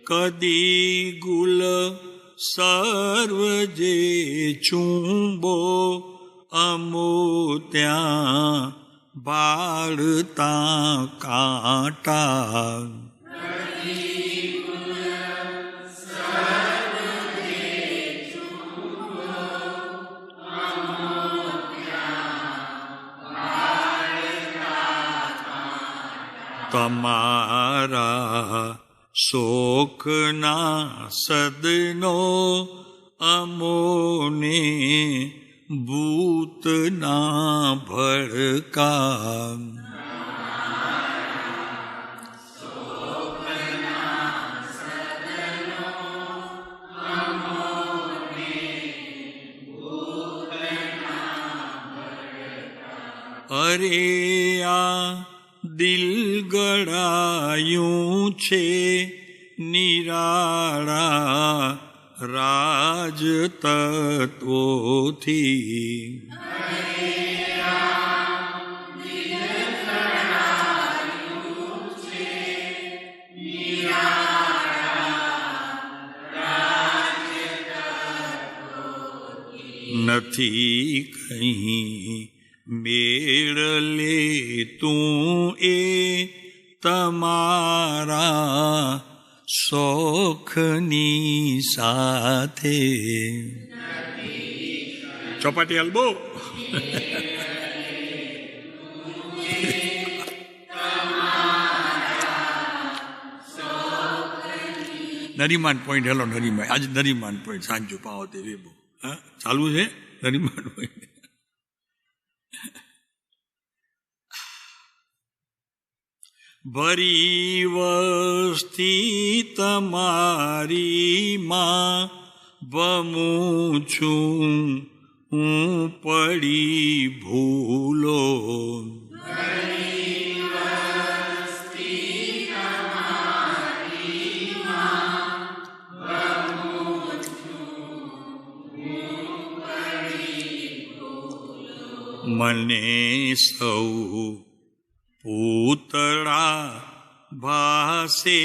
કદી ગુલ સર્વ જે ચુંબો અમો ત્યાં બાળતા કાંટા. તમારા શોકના સદનો અમોને ભૂતના ભડકા. અરે આ દિલ ગળાયું છે નિરાળા રાજ તત્વોથી. નથી કहीं મેળ લે તું એ તમારા શોખની સાથે. ચોપાટી અલ્બો. નરીમાન પોઈન્ટ. હેલો નરીમાન, આજ નરીમાન પોઈન્ટ સાંજો પાવો તે વેબો. હા, ચાલુ છે નરીમાન પોઈન્ટ. ભરી વસ્તી તમારી માં ભમું છું હું પડી ભૂલો. મને સૌ પૂતળા ભાસે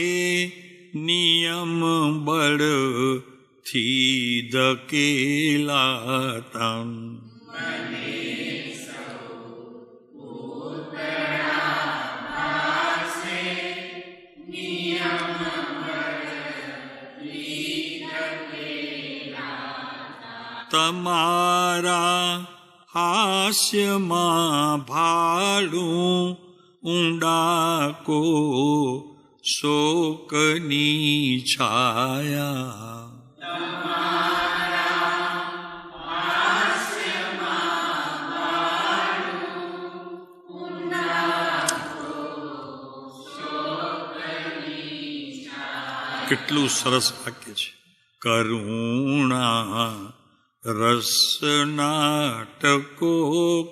નિયમ બળથી ધકેલાતા. તમારા હાસ્યમાં ભાડું ઊંડાકો શોકની છાયા. કેટલું સરસ વાક્ય છે. કરુણા રસ નાટકો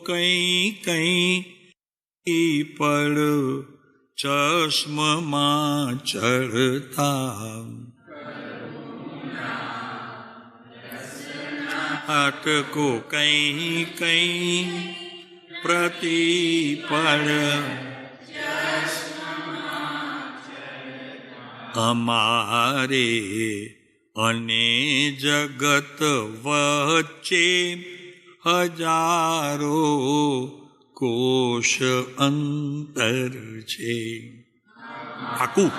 કઈ કઈ પડ ચશ્મમાં ચડતા. નાટકો કઈ કઈ પ્રતિપળ અમારે અને જગત વચ્ચે હજારો કોશ અંતર છે. આકું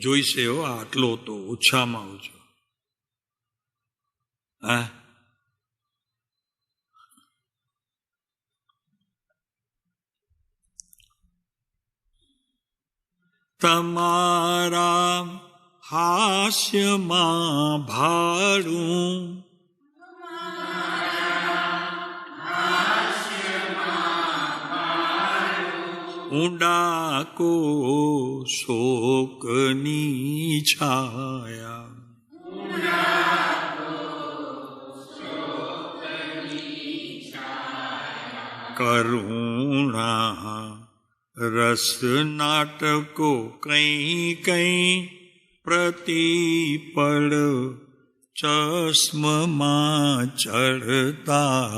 જોઈશે હો, આટલો તો ઓછામાં ઓછો. હા, તમારા હાસ્યમાં ભાડું ઊંડાકો શોકની છાયા. કરુણા રસ નાટકો કઈ કઈ પ્રતિપળ ચશ્મમાં ચડતા.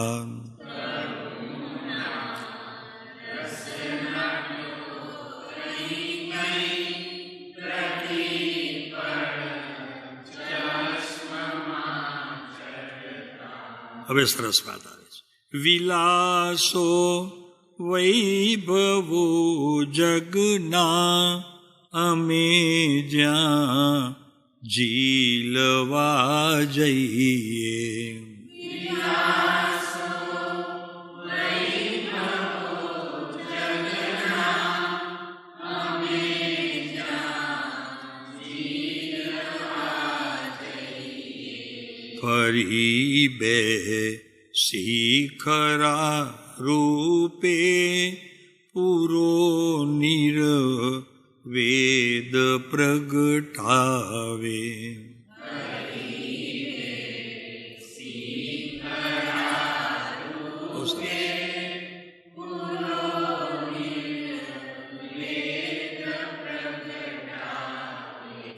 હવે સરસ વાત આવે છે. વિલાસો વૈભવો જગના અમે જ્યાં જીલવા જઈએ. ફરી બે શિખરા રૂપે પૂરો નિર્વેદ પ્રગટાવે.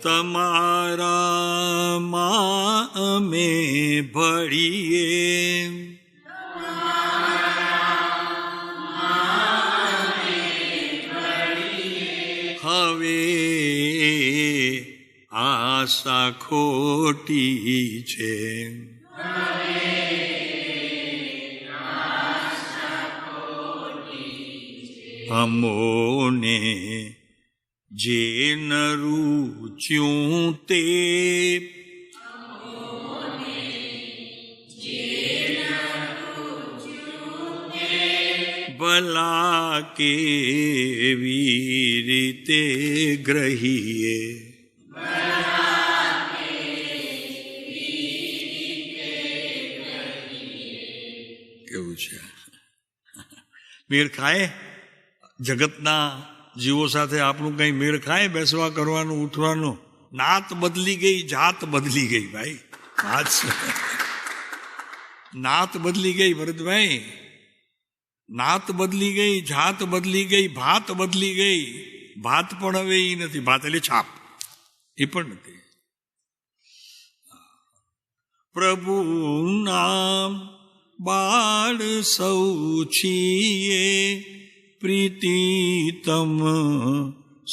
તમારામાં અમે ભળીએ. હવે આશા ખોટી છે. અમોને જે ન રૂચ્યું તે ભલા કેવી રીતે ગ્રહીએ. કેવું છે? મેળ ખાય જગતના જીવો સાથે આપણું કઈ મેળ ખાય? બેસવા કરવાનું, ઉઠવાનું. નાત બદલી ગઈ, જાત બદલી ગઈ ભાઈ. નાત બદલી ગઈ ભરતભાઈ, નાત બદલી ગઈ, જાત બદલી ગઈ, ભાત બદલી ગઈ. ભાત પણ હવે એ નથી. ભાત એટલે છાપ, એ પણ નથી. પ્રભુ નામ બાળ સૌ છીએ, પ્રીતિતમ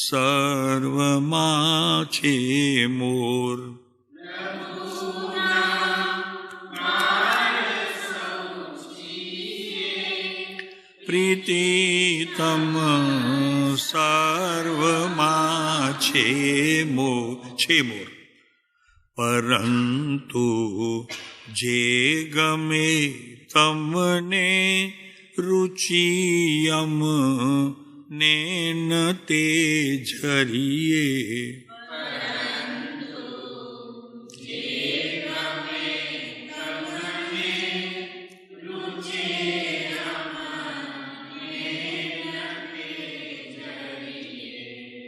સર્વમાં છે મોર. પ્રીતિતમ સર્વમાં છે મોર. પરંતુ જે ગમે તમને રુચિ અમને ન તે જરીએ.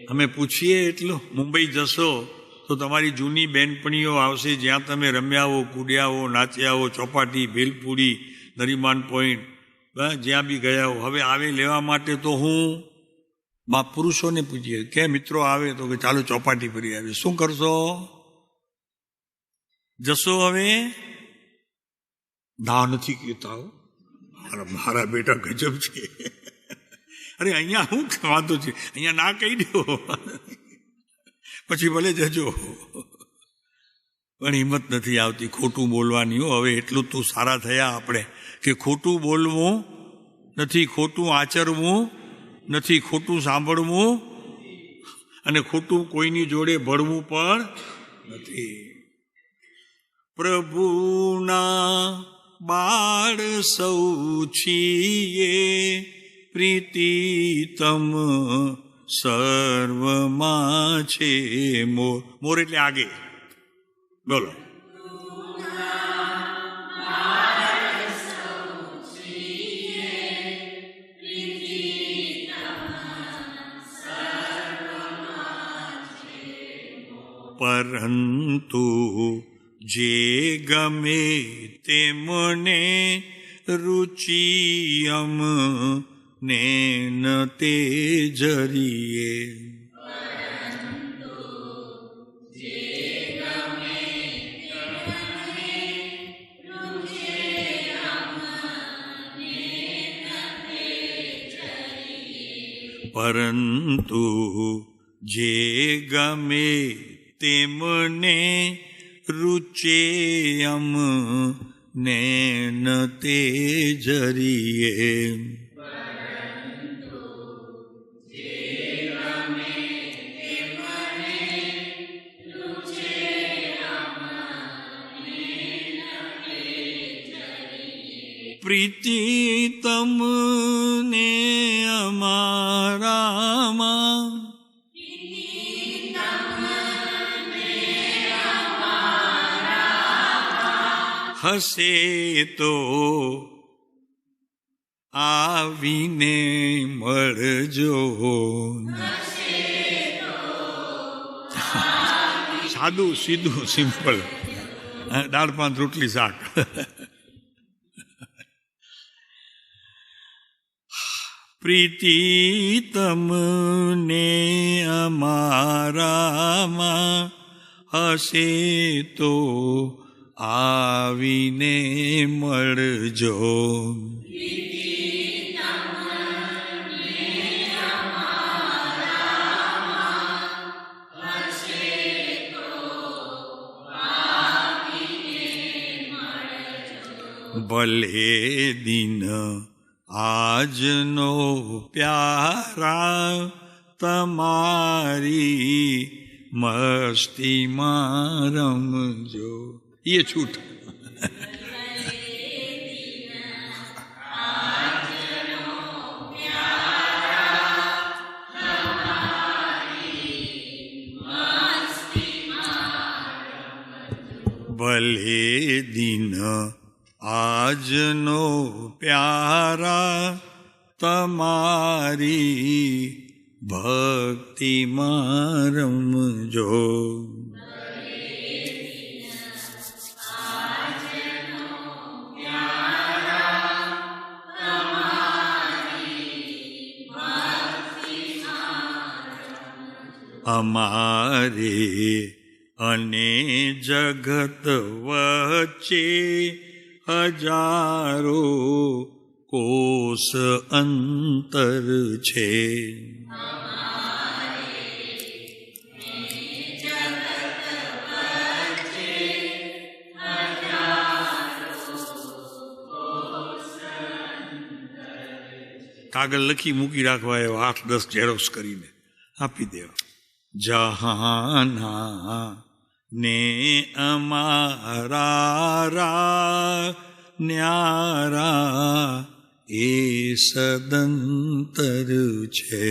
અમે પૂછીએ એટલું. મુંબઈ જશો તો તમારી જૂની બેનપણીઓ આવશે, જ્યાં તમે રમ્યા હો, કૂદ્યા હો, નાચ્યા હો, ચોપાટી, ભેલપુરી, નરીમાન પોઈન્ટ, જ્યાં બી ગયા હો. હવે આવે લેવા માટે તો હું પુરુષોને પૂછીએ કે મિત્રો આવે તો કે ચાલો ચોપાટી ફરી આવે. શું કરશો? જશો? હવે ના નથી કહેતા હો, મારા બેટા ગજબ છે. અરે અહીંયા શું વાંધો છે, અહીંયા ના કહી દો, પછી ભલે જજો. પણ હિંમત નથી આવતી ખોટું બોલવાની. હવે એટલું તું સારા થયા આપણે કે ખોટું બોલવું નથી, ખોટું આચરવું નથી, ખોટું સાંભળવું અને ખોટું કોઈની જોડે ભળવું પણ નથી. પ્રભુના બાળ સૌ છીએ, પ્રીતિતમ સર્વમાં છે મોર. મોર એટલે આગે. બોલો. પરંતુ જે ગમે તેમને રુચિ અમને ન તે જરીએ. પરંતુ જે ગમે તેમને રુચે અમને ન તે જરીએ. પ્રીતિ તમને અમારામાં હશે તો આવીને મળજો. સાદું સીધું સિમ્પલ, દાળ ભાત રોટલી શાક. પ્રીતિ તમને અમારામાં હશે તો આવીને મળજો. ભલે દિન આજનો પ્યારા તમારી મસ્તીમાં રમજો. એ છૂટ. ભલે દિન આજનો પ્યારા તમારી ભક્તિમાં રમજો. અમારે અને જગત વચ્ચે હજારો કોસ અંતર છે. કાગળ લખી મૂકી રાખવા, એવા 8-10 ઝેરોક્સ કરીને આપી દેવા. જહાના ને અમારા ન્યારા એ સદંતર છે.